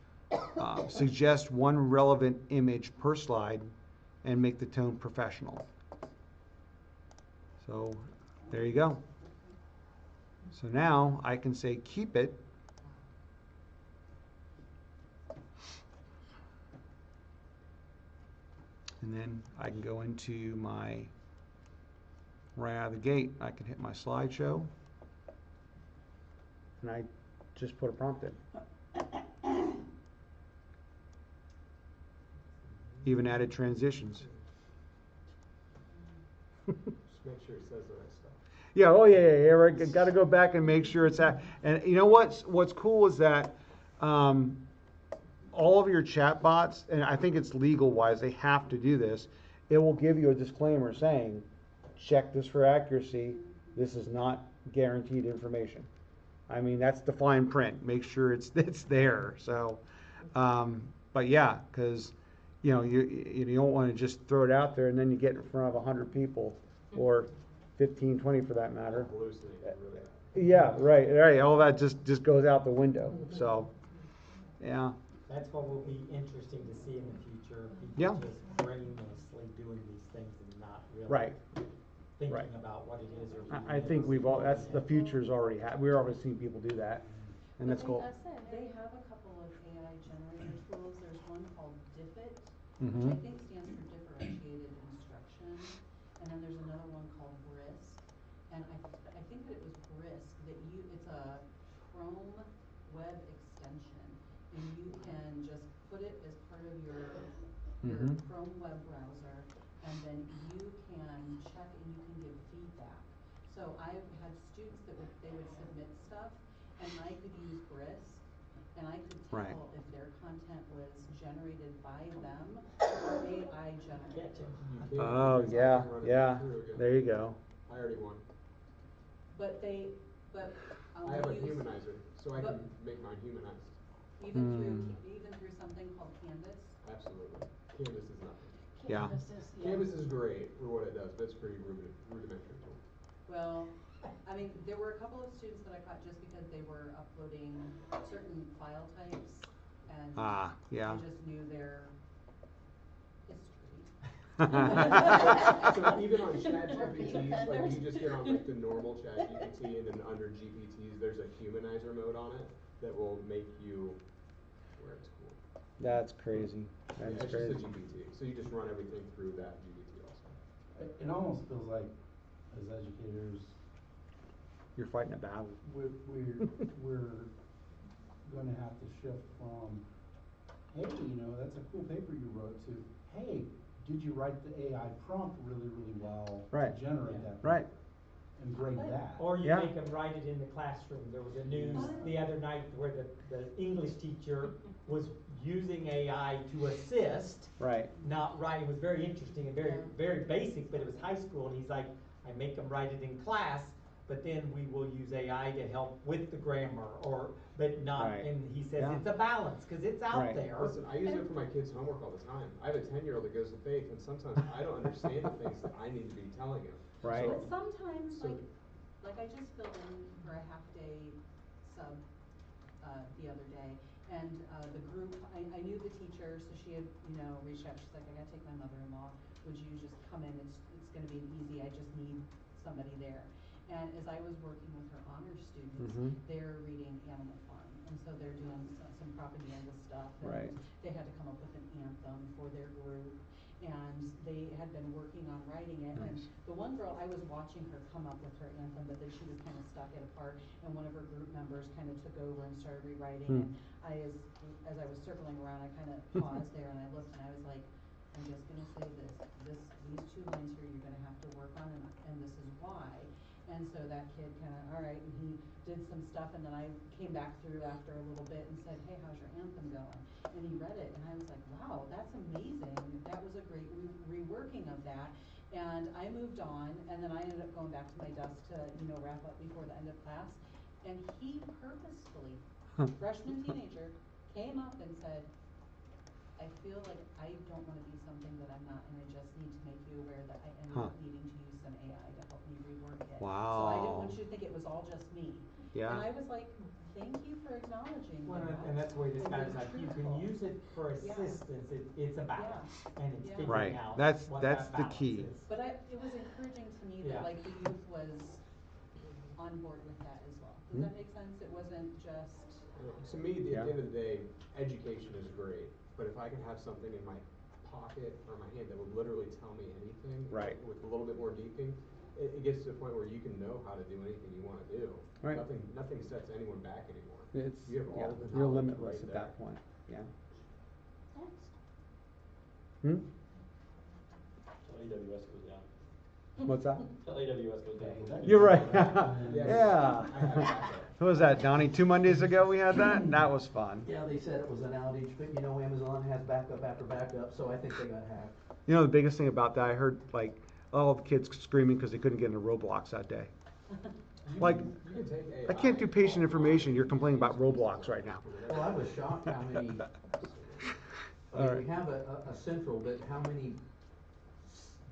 suggest one relevant image per slide and make the tone professional. So there you go. So now I can say keep it. And then I can go into my, right out of the gate, I can hit my slideshow. And I just put a prompt in. Even added transitions. Just make sure it says the right stuff. Yeah, oh yeah. Right. Got to go back and make sure it's at. And you know what's cool is that all of your chat bots, and I think it's legal wise, they have to do this. It will give you a disclaimer saying, check this for accuracy. This is not guaranteed information. I mean, that's the fine print. Make sure it's there. So But yeah, cause, you know, you don't wanna just throw it out there and then you get in front of 100 people, or 15, 20 for that matter. Hallucinate, really. Yeah, right, all that just goes out the window, so, yeah. That's what will be interesting to see in the future, Yeah. people just brainlessly doing these things and not really Right. thinking Right. about what it is or. I think that's, the future's already we're already seeing people do that, and that's cool. They have a couple of AI generator tools. There's one called Diffit, Mhm. which I think stands for differentiated instruction. And then there's another one called Brisk. And I think that it was Brisk that it's a Chrome web extension. And you can just put it as part of your Mhm. Chrome web browser, and then you can check and you can give feedback. So I've had students that they would submit stuff, and I could use Brisk, and I could tell Right. if their content was generated by them or AI generated. You can, Oh, because I yeah, can run it yeah, through again. there you go. I already won. But I have a use, humanizer, so I but- can make mine humanized. even through something called Canvas. Absolutely. Canvas is nothing. Yeah. Canvas is great for what it does, but it's pretty rudimentary tool. Well, I mean, there were a couple of students that I caught just because they were uploading certain file types, and Yeah. I just knew their history. So even on ChatGPTs, like you just get on like the normal ChatGPT, and then under GPTs, there's a humanizer mode on it that will make you where it's cool. That's crazy. Yeah, That's it's crazy. just a GPT, so you just run everything through that GPT also. It almost feels like, as educators, You're fighting a battle. we're gonna have to shift from, hey, that's a cool paper you wrote, to, hey, did you write the AI prompt really, really well Right. to generate that? Right. And grade that. Or you Yeah. make them write it in the classroom. There was a news the other night where the English teacher was using AI to assist, Right. not writing. It was very interesting and very basic, but it was high school, and he's like, I make them write it in class, but then we will use AI to help with the grammar, but not, Right. and he says Yeah. it's a balance, cause it's out Right. there. Listen, I use it for my kids' homework all the time. I have a 10-year-old that goes to Faith, and sometimes I don't understand the things that I need to be telling him. Right. So- But sometimes, so- like I just filled in for a half-day sub, the other day, and, the group, I knew the teacher, so she had, reached out, she's like, I gotta take my mother-in-law, would you just come in, it's gonna be easy, I just need somebody there. And as I was working with her honor students, Mhm. they're reading Animal Farm, and so they're doing some propaganda stuff, and Right. they had to come up with an anthem for their group, and they had been working on writing it, and Nice. the one girl, I was watching her come up with her anthem, but then she was kind of stuck at a part, and one of her group members kind of took over and started rewriting, and as I was circling around, I kind of paused there, and I looked, and I was like, I'm just gonna say these 2 lines here, you're gonna have to work on, and this is why. And so that kid kind of, all right, and he did some stuff, and then I came back through after a little bit and said, hey, how's your anthem going? And he read it, and I was like, wow, that's amazing. That was a great reworking of that. And I moved on, and then I ended up going back to my desk to, wrap up before the end of class. And he purposefully, freshman teenager, came up and said, I feel like I don't want to be something that I'm not, and I just need to make you aware that I ended up needing to use some AI to help me rework it. So I didn't want you to think it was all just me. Yeah. And I was like, thank you for acknowledging Well, that. and that's the way this guy was like, you can Truthful. use it for Yeah. assistance, it's a balance, and it's Yeah. figuring Right. out That's what the that balance key. is. But it was encouraging to me Yeah. that the youth was on board with that as well. Does that make sense? It wasn't just, To me, at the Yeah. end of the day, education is great, but if I can have something in my pocket or my hand that will literally tell me anything, Right. with a little bit more deeping, it gets to a point where you can know how to do anything you want to do. Right. Nothing sets anyone back anymore. It's, You have all yeah, the you're knowledge limitless right at there. that point, yeah. Next. Till AWS goes down. What's that? Till AWS goes down. You're right. Yes. Yeah. I have backup. Who was that, Donnie? 2 Mondays ago we had that? That was fun. Yeah, they said it was an outage, but Amazon has backup after backup, so I think they got hacked. The biggest thing about that, I heard all the kids screaming because they couldn't get into Roblox that day. Like, You can take AI. I can't do patient information, you're complaining about Roblox right now. Well, I was shocked how many, I All mean, right. we have a central, but how many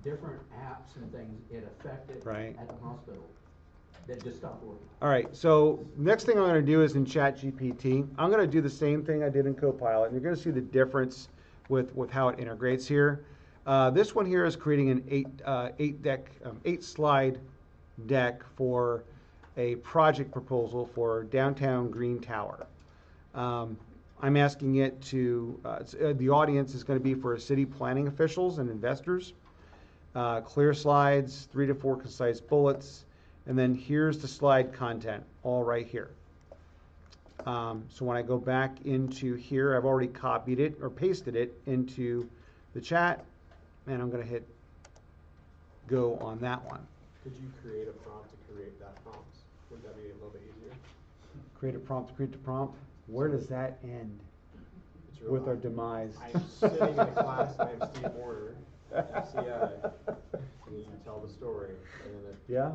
different apps and things it affected Right. at the hospital that just stopped working. All right, so next thing I'm gonna do is in ChatGPT, I'm gonna do the same thing I did in Copilot, and you're gonna see the difference with how it integrates here. This one here is creating an eight slide deck for a project proposal for downtown Green Tower. I'm asking it to, the audience is gonna be for city planning officials and investors. Clear slides, 3 to 4 concise bullets, and then here's the slide content, all right here. So when I go back into here, I've already copied it or pasted it into the chat, and I'm gonna hit go on that one. Could you create a prompt to create that prompt? Would that be a little bit easier? Create a prompt, create the prompt. Where does that end It's real with our loud. demise? I'm sitting in a class, and I'm Steve Warner, FCI, and you can tell the story, and then Yeah?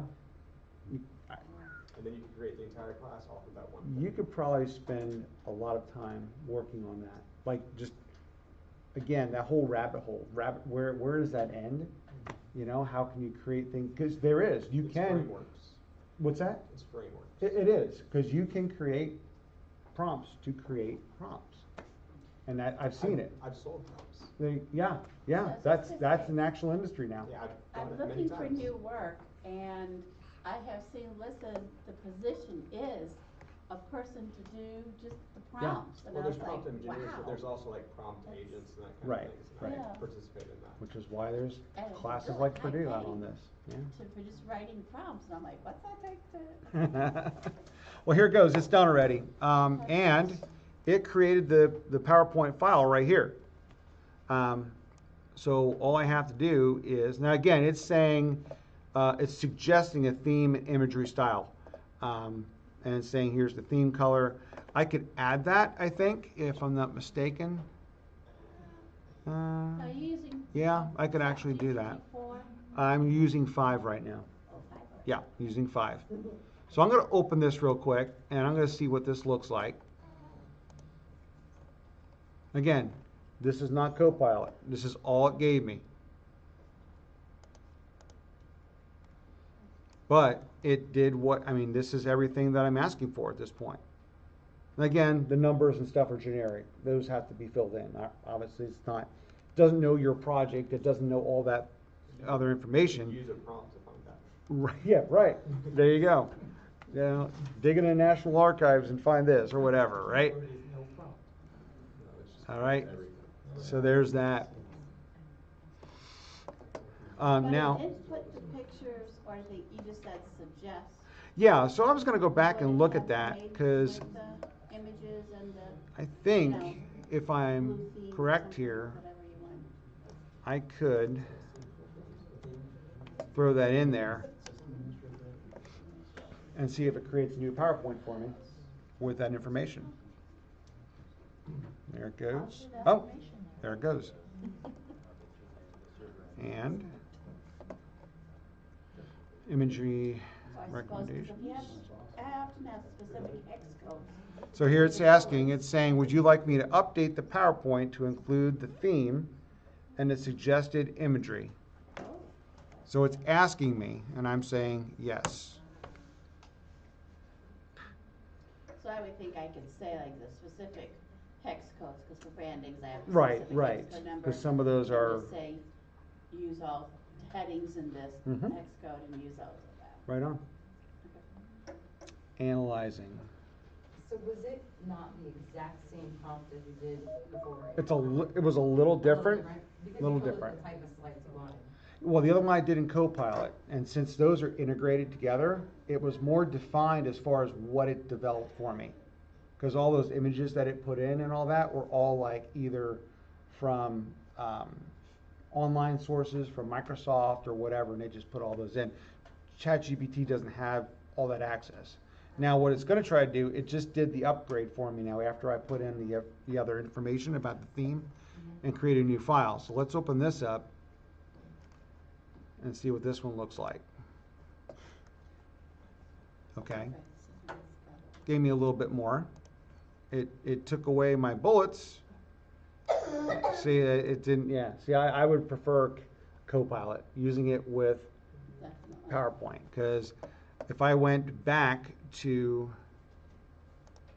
and then you can create the entire class off of that one. You could probably spend a lot of time working on that. Like, just, again, that whole rabbit hole, where does that end? You know, how can you create things, because there is, you It's can. frameworks. What's that? It's frameworks. It is, because you can create prompts to create prompts. And that, I've seen it. I've sold prompts. Yeah, that's an actual industry now. Yeah, I've I'm done it many looking for times. new work, and I have seen listed, the position is a person to do just the prompts, and I Well, was there's like, prompt engineers, but there's wow. also like prompt agents and that kind Right, of things, right. and I Yeah. participate in that. Which is why there's And it's classes really like high Purdue out paying on this, yeah. For just writing prompts, and I'm like, what's that take to? Well, here it goes, it's done already. And it created the PowerPoint file right here. So all I have to do is, now again, it's saying, it's suggesting a theme imagery style. And it's saying here's the theme color. I could add that, I think, if I'm not mistaken. Are you using? Yeah, I could actually do that. GPT-4? I'm using 5 right now. Oh, 5. Yeah, using 5. So I'm gonna open this real quick, and I'm gonna see what this looks like. Again, this is not Copilot. This is all it gave me. But it did what, I mean, this is everything that I'm asking for at this point. And again, the numbers and stuff are generic. Those have to be filled in. Obviously, it's not, doesn't know your project, it doesn't know all that other information. Use a prompt to find that. Right, yeah, right. There you go. You know, dig in the National Archives and find this or whatever, right? There is no prompt. No, it's just All right. everything. So there's that. Now, But it did put the pictures, or you just said suggest. yeah, so I was gonna go back and look at What it that, had because with the images and the I think know, if blue I'm theme or correct something, here, whatever you want. I could throw that in there and see if it creates a new PowerPoint for me with that information. There it goes. Oh, there it goes. And imagery So I suppose, 'cause recommendations. if you have to have specific hex codes. So here it's asking, it's saying, would you like me to update the PowerPoint to include the theme and the suggested imagery? So it's asking me, and I'm saying yes. So I would think I could say like the specific hex codes, because for brandings I have a Right, specific right, hex code number. because some of those and are, just say, use all headings in this Mhm. hex code and use those of that. right on. Analyzing. So was it not the exact same prompt as you did before? It was a little different. Because little you told it different. the type of slides you wanted. Well, the other one I did in Copilot, and since those are integrated together, it was more defined as far as what it developed for me. Because all those images that it put in and all that were all like either from online sources, from Microsoft or whatever, and they just put all those in. ChatGPT doesn't have all that access. Now, what it's gonna try to do, it just did the upgrade for me now after I put in the other information about the theme and create a new file. So let's open this up and see what this one looks like. okay? Okay, so that's better. Gave me a little bit more. It took away my bullets. See, it didn't, yeah. See, I would prefer Copilot, using it with Definitely. PowerPoint, because if I went back to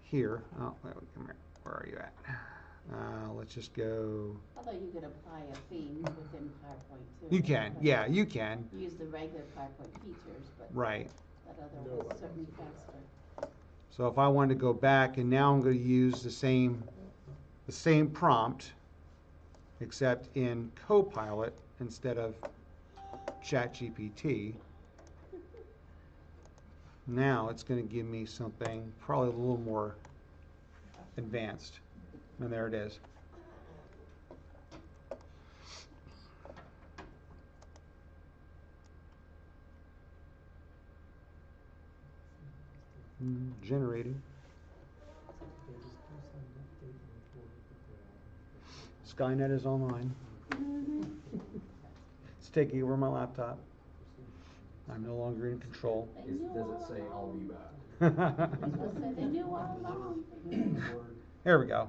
here, oh, wait, come here, where are you at? Let's just go, Although you could apply a theme within PowerPoint too. you can, yeah, you can, Use the regular PowerPoint features, but right. that other was certainly faster. So if I wanted to go back, and now I'm gonna use the same prompt, except in Copilot instead of ChatGPT. Now it's gonna give me something probably a little more advanced. And there it is. Generating. Skynet is online. It's taking over my laptop. I'm no longer in control. They knew Does all it say, I'll be along. back? I was gonna say, they knew all along. There we go.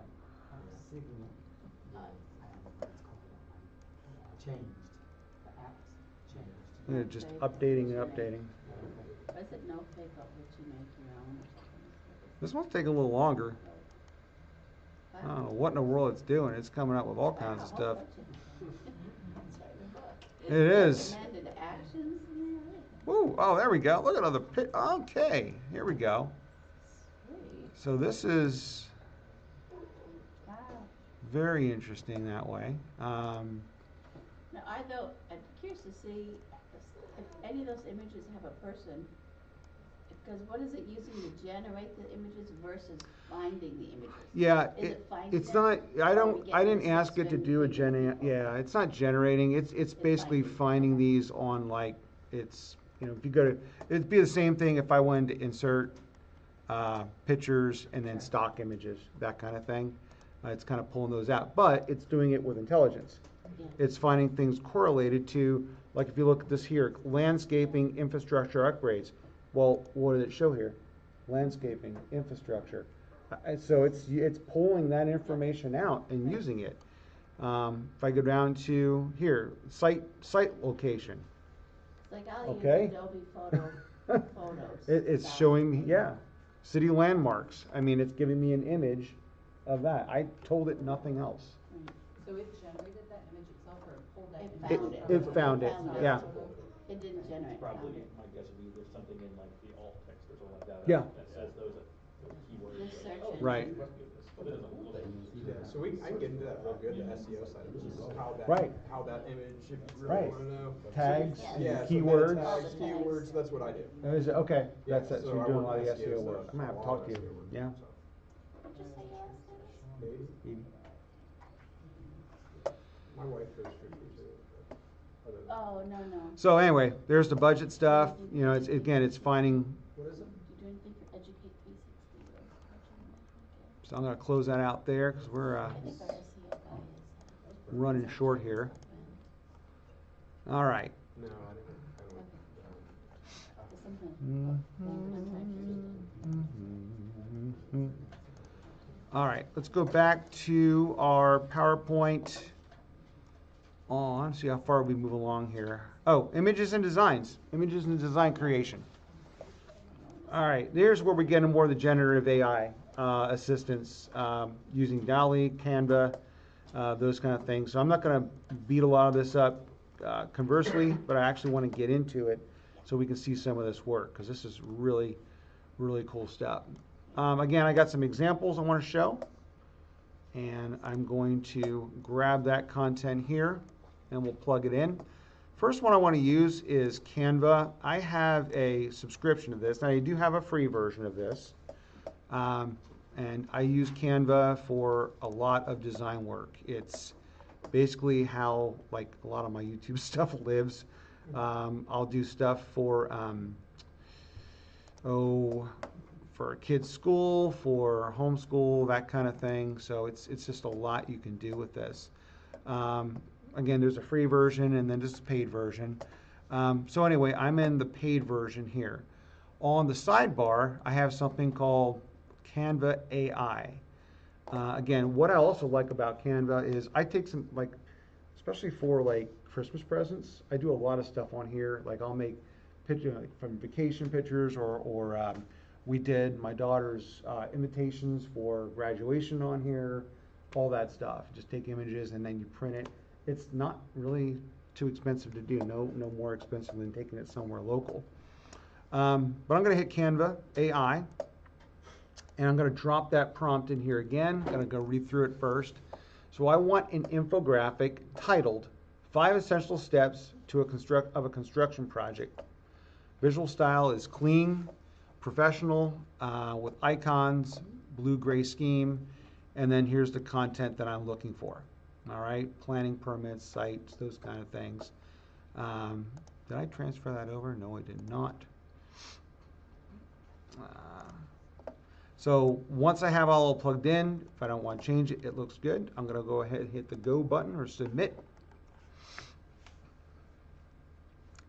Changed, the apps changed. Yeah, just updating and updating. Was it no fake up what you make your own or something? This one's taking a little longer. I don't know what in the world it's doing. It's coming up with all kinds of stuff. It is. Recommended actions and everything. Woo, oh, there we go. Look at all the okay, here we go. Sweet. So this is Wow. very interesting that way. Now, I'm curious to see if any of those images have a person, because what is it using to generate the images versus finding the images? Yeah, Is it finding it's them, not, I or we don't, get I didn't those ask it to and do a figure it out? yeah, it's not generating, it's basically finding these on like, it's, you know, if you go to, it'd be the same thing if I wanted to insert pictures and then stock images, that kind of thing. It's kind of pulling those out, but it's doing it with intelligence. Yeah. It's finding things correlated to, like if you look at this here, landscaping infrastructure upgrades. Well, what did it show here? Landscaping infrastructure. So it's pulling that information out and using it. If I go down to here, site location. It's like I'll Okay. use Adobe Photos. It's style. showing me, yeah, city landmarks. I mean, it's giving me an image of that. I told it nothing else. Right. So it generated that image itself or it pulled that It image? found it. It found it, yeah. It didn't generate, Probably, found it. my guess would be there's something in like the alt text or something like that. Yeah. That says those keywords. The search Oh, Right. it must be this, but it doesn't look like it. Yeah, so I can get into that real good, the SEO side of this, Right. how that image, if you Right. really wanna know. Tags, Yeah, so keywords. meta All tags, the tags. keywords, that's what I do. Is it, okay, Yeah, that's it, so so you're I doing a work lot of the with SEO SEO work. stuff, I'm gonna have to a talk lot to of you, SEO work, yeah. so. What'd you say last name? Maybe. My wife goes strictly to it. Other than- Oh, no. So anyway, there's the budget stuff, you know, it's, again, it's finding, What is it? Did you do anything for Educate 360? so I'm gonna close that out there, cause we're, I think our SEO guy is. running short here. All right. No, I didn't. All right, let's go back to our PowerPoint on, see how far we move along here. Oh, images and designs, images and design creation. All right, there's where we get into more of the generative AI assistance, using DALL-E, Canva, those kind of things. So I'm not going to beat a lot of this up conversely, but I actually want to get into it so we can see some of this work, because this is really, really cool stuff. Again, I got some examples I want to show, and I'm going to grab that content here and we'll plug it in. First one I want to use is Canva. I have a subscription to this. Now, I do have a free version of this, and I use Canva for a lot of design work. It's basically how like a lot of my YouTube stuff lives. I'll do stuff for for a kid's school, for homeschool, that kind of thing. So it's just a lot you can do with this. Again, there's a free version and then just a paid version. So anyway, I'm in the paid version here. On the sidebar, I have something called Canva AI. Again, what I also like about Canva is I take some, like, especially for like Christmas presents, I do a lot of stuff on here. Like I'll make picture like, from vacation pictures, or we did my daughter's invitations for graduation on here, all that stuff. Just take images and then you print it. It's not really too expensive to do. No more expensive than taking it somewhere local. But I'm going to hit Canva AI, and I'm going to drop that prompt in here again. I'm going to go read through it first. So I want an infographic titled 5 Essential Steps to a Construction Project. Visual style is clean, professional, with icons, blue-gray scheme, and then here's the content that I'm looking for. All right, planning permits, sites, those kind of things. Did I transfer that over? No, I did not. So once I have all plugged in, if I don't want to change it, it looks good. I'm going to go ahead and hit the go button or submit.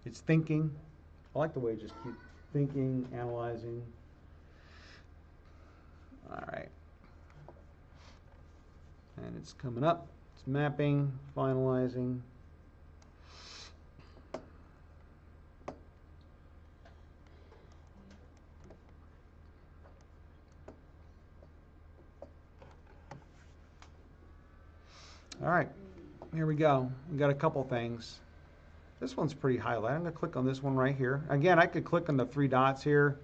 It's thinking. I like the way it just keeps thinking, analyzing. All right. And it's coming up. It's mapping, finalizing. All right, here we go. We got a couple things. This one's pretty highlighted. I'm going to click on this one right here. Again, I could click on the 3 dots here.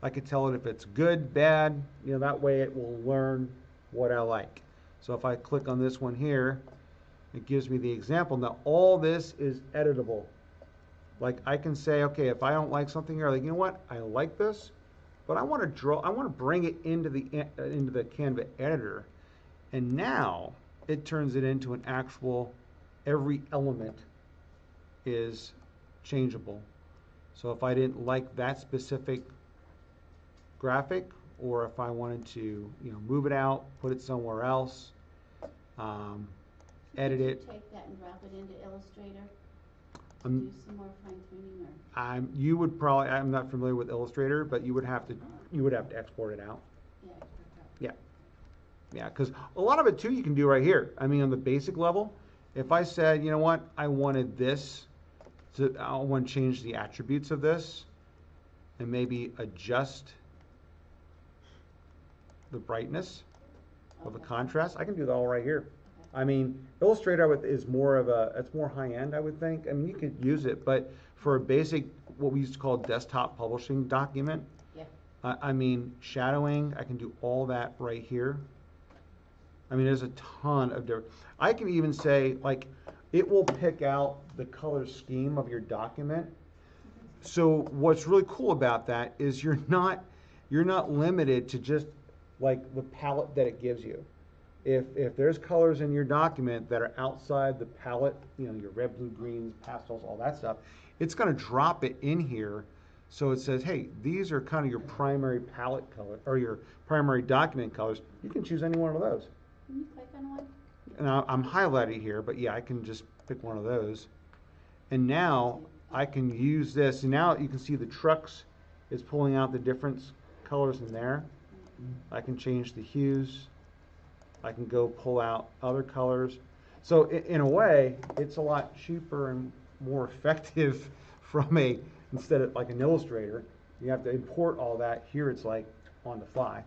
I could tell it if it's good, bad. You know, that way it will learn what I like. So if I click on this one here, it gives me the example. Now, all this is editable. Like I can say, okay, if I don't like something here, like, you know what? I like this, but I want to bring it into the Canva editor. And now it turns it into an actual, every element is changeable. So if I didn't like that specific graphic, or if I wanted to, you know, move it out, put it somewhere else, edit it. Take that and drop it into Illustrator? Um, Do some more fine tuning, or? You would probably, I'm not familiar with Illustrator, but you would have to export it out. Yeah, Yeah. Yeah, because a lot of it too you can do right here. I mean, on the basic level, if I said, you know what, I wanted this, I want to change the attributes of this, and maybe adjust the brightness of the contrast, I can do that all right here. I mean, Illustrator is more of it's more high-end, I would think. I mean, you could use it, but for a basic, what we used to call desktop publishing document, Yeah. I mean, shadowing, I can do all that right here. I mean, there's a ton of different, I can even say, like, it will pick out the color scheme of your document. So what's really cool about that is you're not limited to just like the palette that it gives you. If there's colors in your document that are outside the palette, you know, your red, blue, greens, pastels, all that stuff, it's going to drop it in here. So it says, hey, these are kind of your primary palette color, or your primary document colors. You can choose any one of those. Can you click on one? And I'm highlighted here, but yeah, I can just pick one of those. And now I can use this. And now you can see the trucks is pulling out the different colors in there. I can change the hues. I can go pull out other colors. So in a way, it's a lot cheaper and more effective from instead of like an Illustrator, you have to import all that. Here it's like on the fly.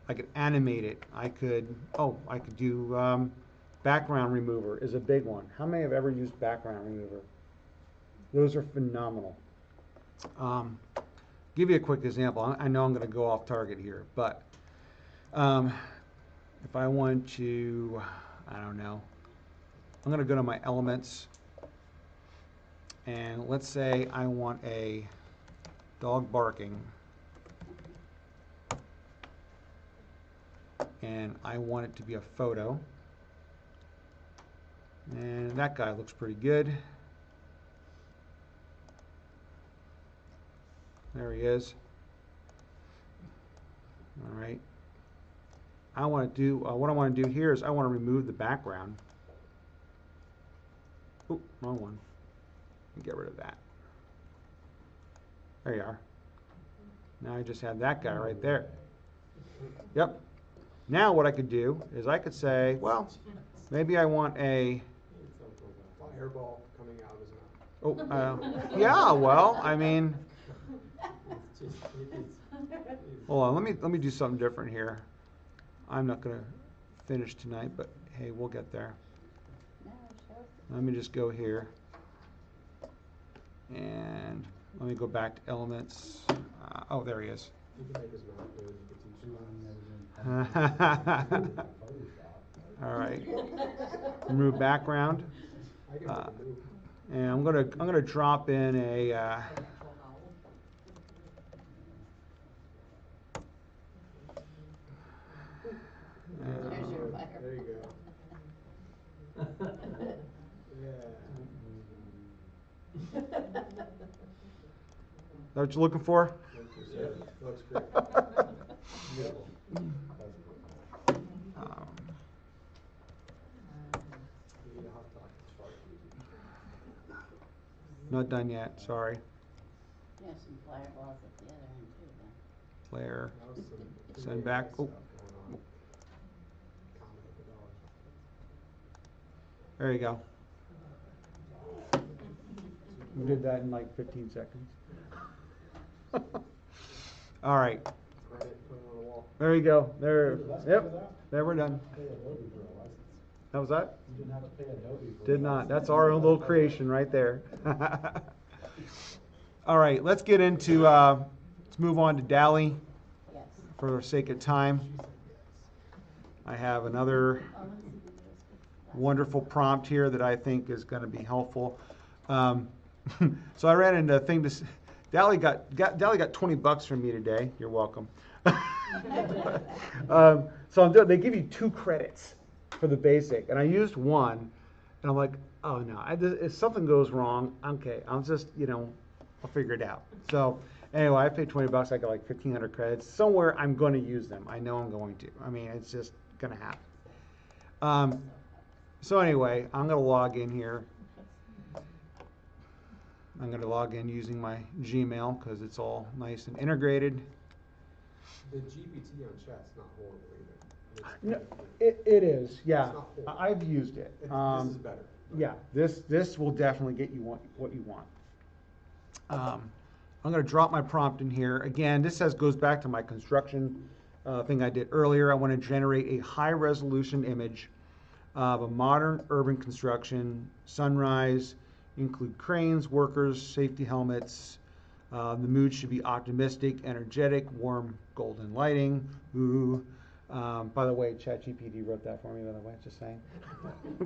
I could animate it. I could do background remover is a big one. How many have ever used background remover? Those are phenomenal. Give you a quick example. I know I'm going to go off target here, but if I want to, I don't know, I'm going to go to my elements, and let's say I want a dog barking, and I want it to be a photo, and that guy looks pretty good. There he is. All right. I want to do, what I want to do here is I want to remove the background. Oh, wrong one. Get rid of that. There you are. Now I just have that guy right there. Yep. Now what I could do is I could say, well, maybe I want a, Fireball coming out of his mouth. yeah, well, I mean, It's just, it's. hold on, let me do something different here. I'm not gonna finish tonight, but hey, we'll get there. No, sure. Let me just go here. And let me go back to elements. Oh, there he is. You can make his mouth good, you can teach class. All right. Remove background. I can make a move. And I'm gonna drop in a There's your fire. There you go. Yeah. Is that what you're looking for? Yeah, looks great. Beautiful. Um, You need a hot dog. Not done yet, sorry. You have some fireballs at the other end too, then. Player. That was some Send AI back. stuff Oh. going on. Comment with the dog. There you go. We did that in like 15 seconds. All right. Print it, put it on the wall. There you go. There. Dude, let's Yep. do that. There we're done. Pay Adobe for a license. That was that? You didn't have to pay Adobe for. Did not. That's our own little creation right there. All right. Let's get into. Let's move on to DALL-E Yes. for the sake of time. I have another Oh, let's see the USB. wonderful prompt here that I think is going to be helpful. So I ran into a thing. DALL-E got $20 from me today. You're welcome. So they give you 2 credits for the basic, and I used one, and I'm like, oh no, if something goes wrong, okay, I'll just I'll figure it out. So anyway, I paid $20. I got like 1,500 credits. Somewhere I'm going to use them. I know I'm going to. I mean, it's just going to happen. So anyway, I'm going to log in here. I'm going to log in using my Gmail because it's all nice and integrated. The GPT on chat's not horrible either. It's No, kind of- it is, yeah. It's not horrible. I've used it. This is better. Yeah, this will definitely get you what you want. I'm going to drop my prompt in here. Again, this goes back to my construction thing I did earlier. I want to generate a high-resolution image of a modern urban construction, sunrise, include cranes, workers, safety helmets. The mood should be optimistic, energetic, warm, golden lighting. Ooh. By the way, ChatGPT wrote that for me, by the way, just saying.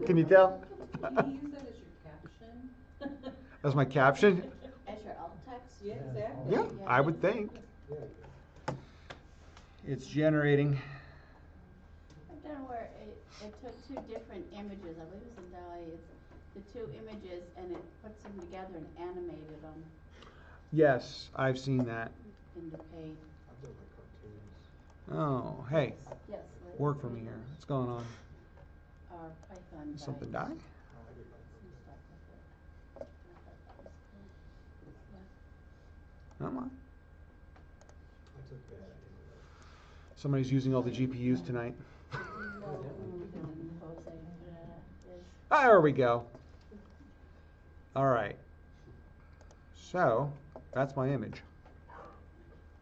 Can you tell? Can you use that as your caption? That's my caption? As your alt text? Yeah, exactly. Yeah, I would think. Yeah. It's generating. I've done where it took 2 different images, I believe it was in DALL-E, it's the 2 images and it puts them together and animated them Yes, I've seen that. into page. I've done like cartoons. Oh, hey, Yes. let work me for me see. here. What's going on? Or Python. Did something guides. die? I did like Some cartoons. stuff with it. I thought that was cool. Yeah. Come on. I took that. Somebody's using all the GPUs tonight. There we go. All right. So, that's my image.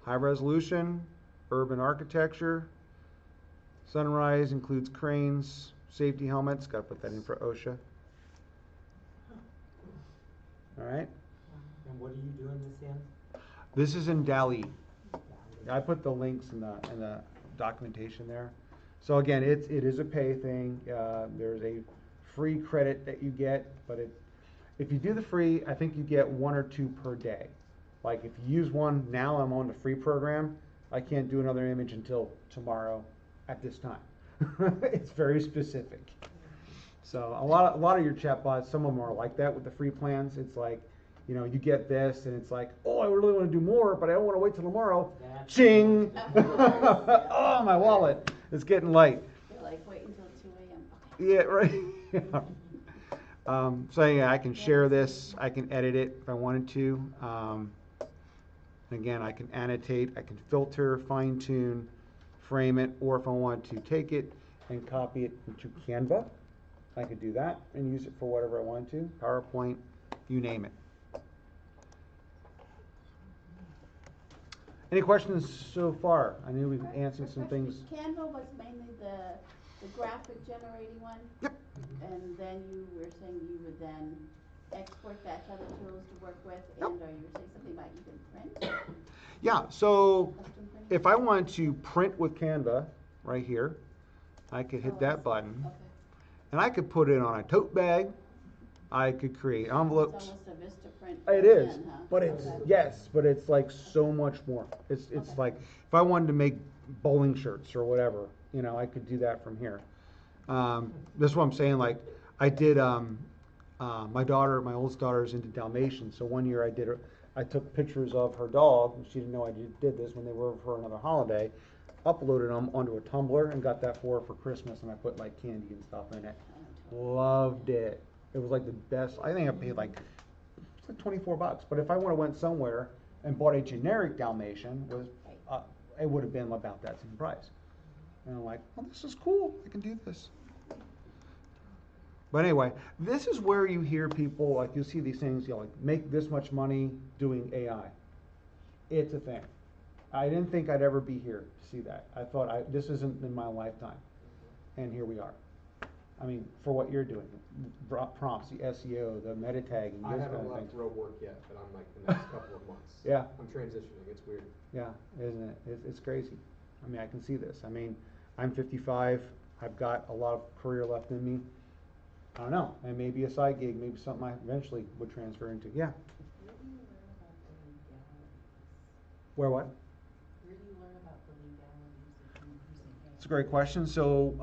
High resolution, urban architecture, sunrise includes cranes, safety helmets, gotta put that in for OSHA. All right. And what are you doing this in? This is in DALL-E. I put the links in the documentation there. So again, it is a pay thing. There's a free credit that you get, but if you do the free, I think you get 1 or 2 per day. Like if you use one now, I'm on the free program. I can't do another image until tomorrow at this time. It's very specific. So a lot of your chatbots, some of them are like that with the free plans. It's like, you get this, and it's like, oh, I really want to do more, but I don't want to wait till tomorrow. That's- Ching! Oh, my wallet. It's getting light. You're like, wait until 2 a.m. Okay. Yeah, right. So yeah, I can share this. I can edit it if I wanted to. And again, I can annotate, I can filter, fine tune, frame it, or if I want to take it and copy it into Canva, I could do that and use it for whatever I want to, PowerPoint, you name it. Any questions so far? I knew we've answered some things. Canva was mainly the graphic generating one? Yep. And then you were saying you would then export that to other tools to work with, Yep. and or you were saying something about you can print? Yeah, so Custom print? if I want to print with Canva right here, I could hit Oh, I that see. button Okay. and I could put it on a tote bag. I could create envelopes. It's almost a Vista print. It is, then, huh? but it's, Okay. yes, but it's like so much more. It's Okay. like, if I wanted to make bowling shirts or whatever, you know, I could do that from here. This is what I'm saying, like, I did, my daughter, my oldest daughter is into Dalmatians, so one year I took pictures of her dog, and she didn't know I did this when they were for another holiday, uploaded them onto a Tumblr and got that for her for Christmas, and I put like candy and stuff in it. Loved it. It was like the best. I think I paid like, it's like $24, but if I would've went somewhere and bought a generic Dalmatian, it would have been about that same price. And I'm like, well, this is cool, I can do this. But anyway, this is where you hear people, like you see these things, you know, like make this much money doing AI. It's a thing. I didn't think I'd ever be here to see that. I thought this isn't in my lifetime. And here we are. I mean, for what you're doing, prompts, the SEO, the meta tagging, I those haven't kind of left things. road work yet, but I'm like the next couple of months. Yeah. I'm transitioning, it's weird. Yeah, isn't it? It's crazy. I mean, I can see this. I mean, I'm 55. I've got a lot of career left in me. I don't know. And maybe a side gig, maybe something I eventually would transfer into. Yeah. Where do you learn about the legalities? Where what? Where do you learn about the legalities of using AI? It's a great question. So,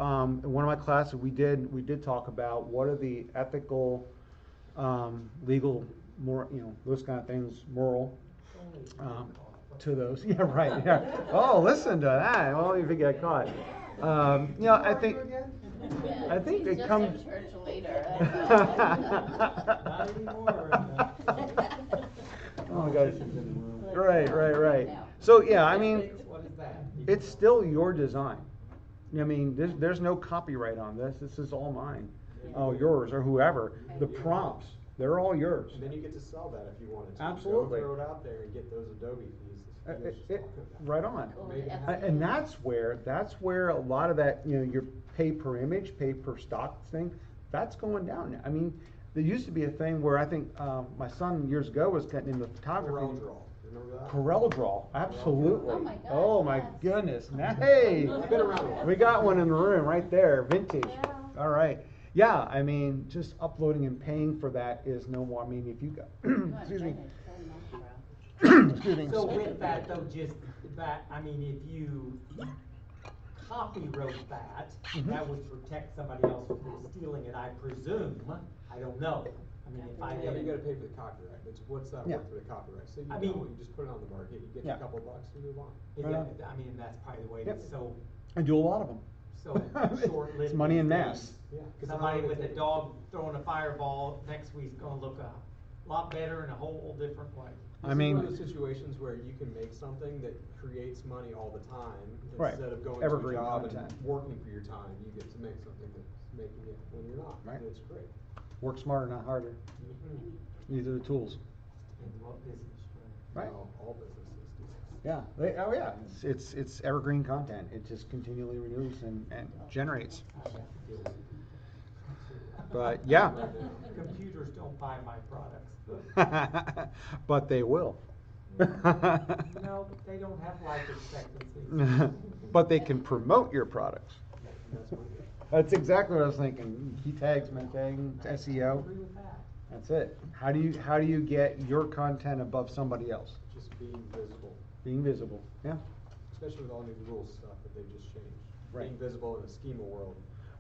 in one of my classes, we did talk about what are the ethical, legal, those kind of things, moral, to those. Yeah, right. Yeah. Oh, listen to that. Well, if you get caught. I think He's it just comes. a church leader. Not anymore. Oh my gosh. Right. So yeah, I mean, What is that? it's still your design. I mean, there's no copyright on this. This is all mine. Oh, yours or whoever. The prompts, they're all yours. And then you get to sell that if you wanted to. Absolutely. Go throw it out there and get those Adobe fees that you were just talking about. Right on. Maybe Cool. half. And that's where a lot of that, your pay per image, pay per stock thing, that's going down now. I mean, there used to be a thing where I think my son years ago was getting into photography. Corel Draw, remember that? Corel Draw, absolutely. Oh my gosh, Oh my yes. goodness. Now, hey, I've been around a while. we got one in the room right there, vintage. Yeah. All right. Yeah, I mean, just uploading and paying for that is no more. I mean, if you got, excuse me. Excuse me. So with that though, just that, I mean, if you copywrote that, that would protect somebody else from stealing it, I presume. I don't know. I mean, if I Yeah, but you did, gotta pay for the copyright. What's that Yeah. worth for the copyright? So I you mean- know, you just put it on the market, you get Yeah. a couple bucks and move on. is Right on. that, I mean, that's probably the way Yep. it's so I do a lot of them. short-lived. It's money in these mass. days. Yeah. 'cause Somebody I don't with a think- dog throwing a fireball next week's gonna look a lot better in a whole different way. I This mean- is one of those situations where you can make something that creates money all the time, Right. instead of going Evergreen to a job content. and working for your time, you get to make something that's making it when you're not, Right. and it's great. Work smarter, not harder. Mm-hmm. These are the tools. In what business, right? Right. Well, all businesses do this. Yeah. Oh yeah. It's evergreen content. It just continually renews and generates. I have to deal with it. But yeah. Computers don't buy my products. But they will. No, they don't have life expectancy. But they can promote your products. That's one thing. That's exactly what I was thinking. Key tags, meta tagging, I SEO. agree with that. That's it. How do you get your content above somebody else? Just being visible, Being visible. Yeah. especially with all new rules stuff that they've just changed. Right. Being visible in a schema world,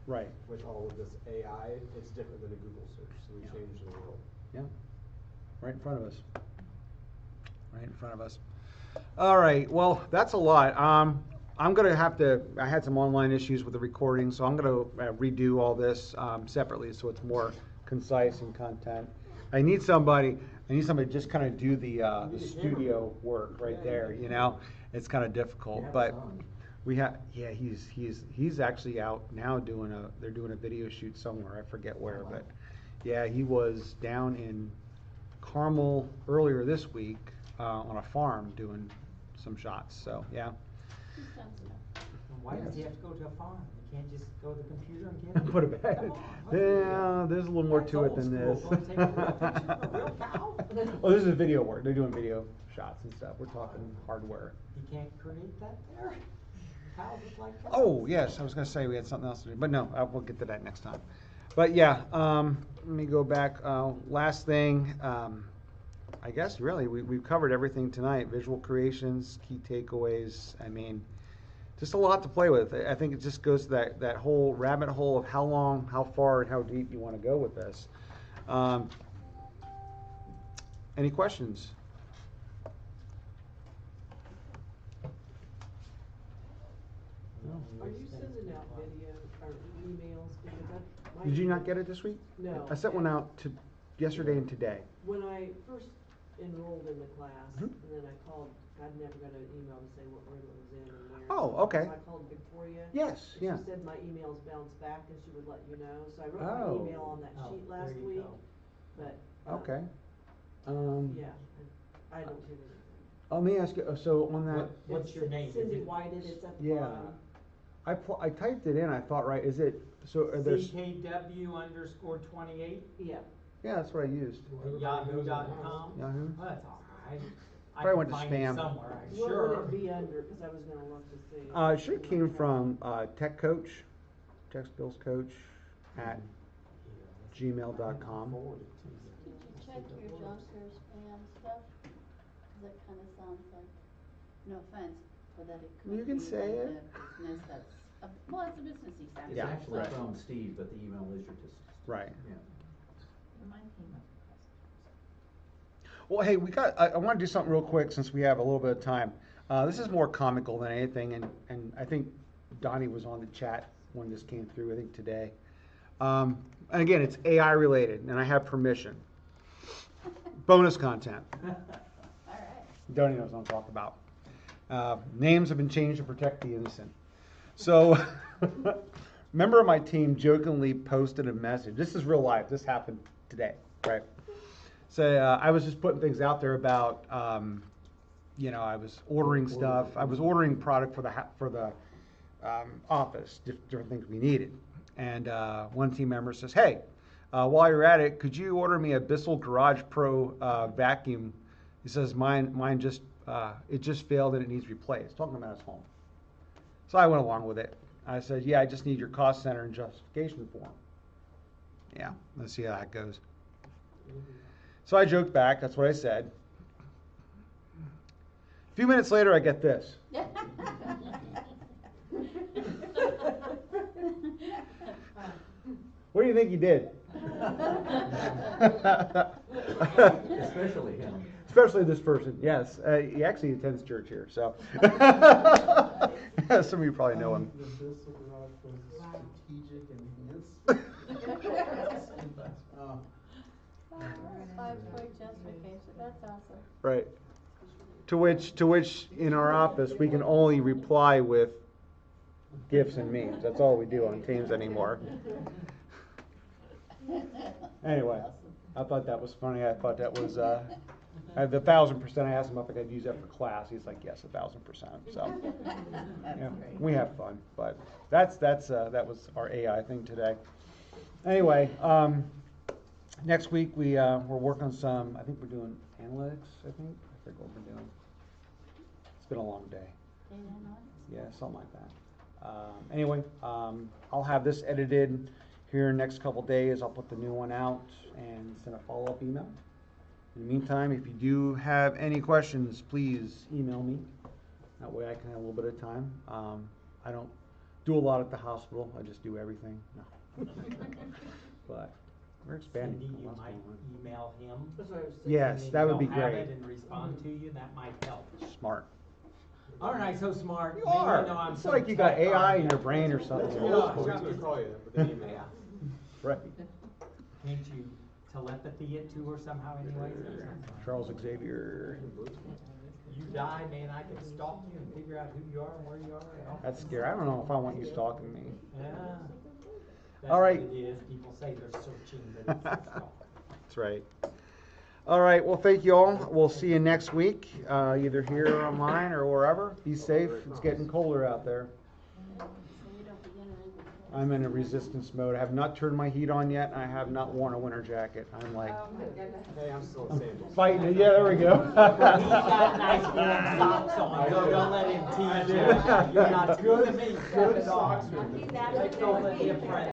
Right. with all of this AI, it's different than a Google search, so we changed the world. Yeah. Right in front of us. Right in front of us. All right. Well, that's a lot. I'm gonna have to. I had some online issues with the recording, so I'm gonna redo all this separately, so it's more concise in content. I need somebody to just kind of do the studio work right there, you know? It's kind of difficult, Yeah, but son. we have, yeah, he's actually out now they're doing a video shoot somewhere, I forget where, but yeah, he was down in Carmel earlier this week, on a farm doing some shots, so, yeah. He's done stuff. Why does he have to go to a farm? He can't just go to the computer and get it? Put it back. Come on, Yeah, there's a little more That's to it old than school. this. Go and take a real picture of a real cow. Well, this is video work. They're doing video shots and stuff. We're talking hardware. He can't create that there? Cows look like cows. Oh, yes, I was gonna say we had something else to do, but no, we'll get to that next time. But yeah, let me go back. Last thing, I guess really, we've covered everything tonight. Visual creations, key takeaways. I mean, just a lot to play with. I think it just goes to that whole rabbit hole of how long, how far, and how deep you want to go with this. Any questions? Are you sending out video or emails? Because my Did you not get it this week? No. I sent one out to yesterday and today. When I first enrolled in the class, Mhm. and then I called, I'd never got an email to say what room it was in and where. Oh, okay. So I called Victoria. Yes, and yeah. She said my emails bounced back and she would let you know. So I wrote Oh. my email on that Oh, sheet there last you week, go. but. Okay. Yeah, I don't get anything. Let me ask you, so on that, What's your name? Is Cindy it Whited, it's at the yeah, bottom. I typed it in, I thought, right, is it, so are there, CKW_28 Yeah. yeah, that's what I used. yahoo.com? Yahoo? Oh, that's all right. I Probably can went to find it spam. somewhere, I'm What sure. would it be under? Cause I was gonna look to see. It should have came from, Tech Coach, Tech Skills Coach at gmail.com. Did you check your junk or spam stuff? Cause that kinda sounds like, no offense, but that it could You can be say like it. a business that's, well, it's a businessy sound. It's Yeah, actually right. from Steve, but the email is your Right. Yeah. Well, hey, I want to do something real quick since we have a little bit of time. This is more comical than anything, and I think Donnie was on the chat when this came through, I think today. And again, it's AI related, and I have permission. Bonus content. Alright. Donnie knows what I'm talking about. Names have been changed to protect the innocent. So, a member of my team jokingly posted a message. This is real life. This happened today, right? So I was just putting things out there about, I was ordering stuff. I was ordering product for the office, different things we needed. And one team member says, "Hey, while you're at it, could you order me a Bissell Garage Pro vacuum?" He says, "Mine just it just failed and it needs replaced." Talking about his home. So I went along with it. I said, "Yeah, I just need your cost center and justification form." Yeah, let's see how that goes. So I joked back, that's what I said. A few minutes later, I get this. What do you think he did? Especially him. Especially this person, yes. He actually attends church here, so. Some of you probably know him. The Bissell Garage was strategic and his. 5-point justification, that's awesome. Right. To which in our office, we can only reply with gifs and memes. That's all we do on Teams anymore. Anyway, I thought that was funny. I thought that was, the 1,000%, I asked him if I could use that for class. He's like, yes, 1,000%. So, yeah, we have fun. But that was our AI thing today. Anyway, next week we're working on some, I think we're doing analytics, I forget what we're doing. It's been a long day. Data analytics? Yeah, something like that. Anyway, I'll have this edited here in the next couple days. I'll put the new one out and send a follow-up email. In the meantime, if you do have any questions, please email me. That way I can have a little bit of time. I don't do a lot at the hospital. I just do everything. No. But we're expanding. Cindy, you Lots might going on. email him. That's what I was thinking. Yes, that would be He'll have great. it and respond to you, that might help. Smart. All right, so smart. You Maybe are. know I'm It's so like you got tech AI in on your it. brain or something. That's Yeah, old school. yeah. He's gonna call you with an email. Yeah. Right. Can't you telepathy it to her somehow anyways? Or something? Charles Xavier. You die, man, I can stalk you and figure out who you are and where you are and all. That's scary. I don't know if I want you stalking me. Yeah. That's All right. what it is. People say they're searching, but it's a stalk. That's right. All right, well, thank you all. We'll see you next week, either here or online or wherever. Be safe. It's getting colder out there. So you don't begin to I'm in a resistance mode. I have not turned my heat on yet, and I have not worn a winter jacket. I'm like Oh my goodness. Hey, I'm still in sandals. fighting it. Yeah, there we go. He's got nice warm socks on, so don't let him tease you. You're not good to me. Good socks. That's Makes all the difference.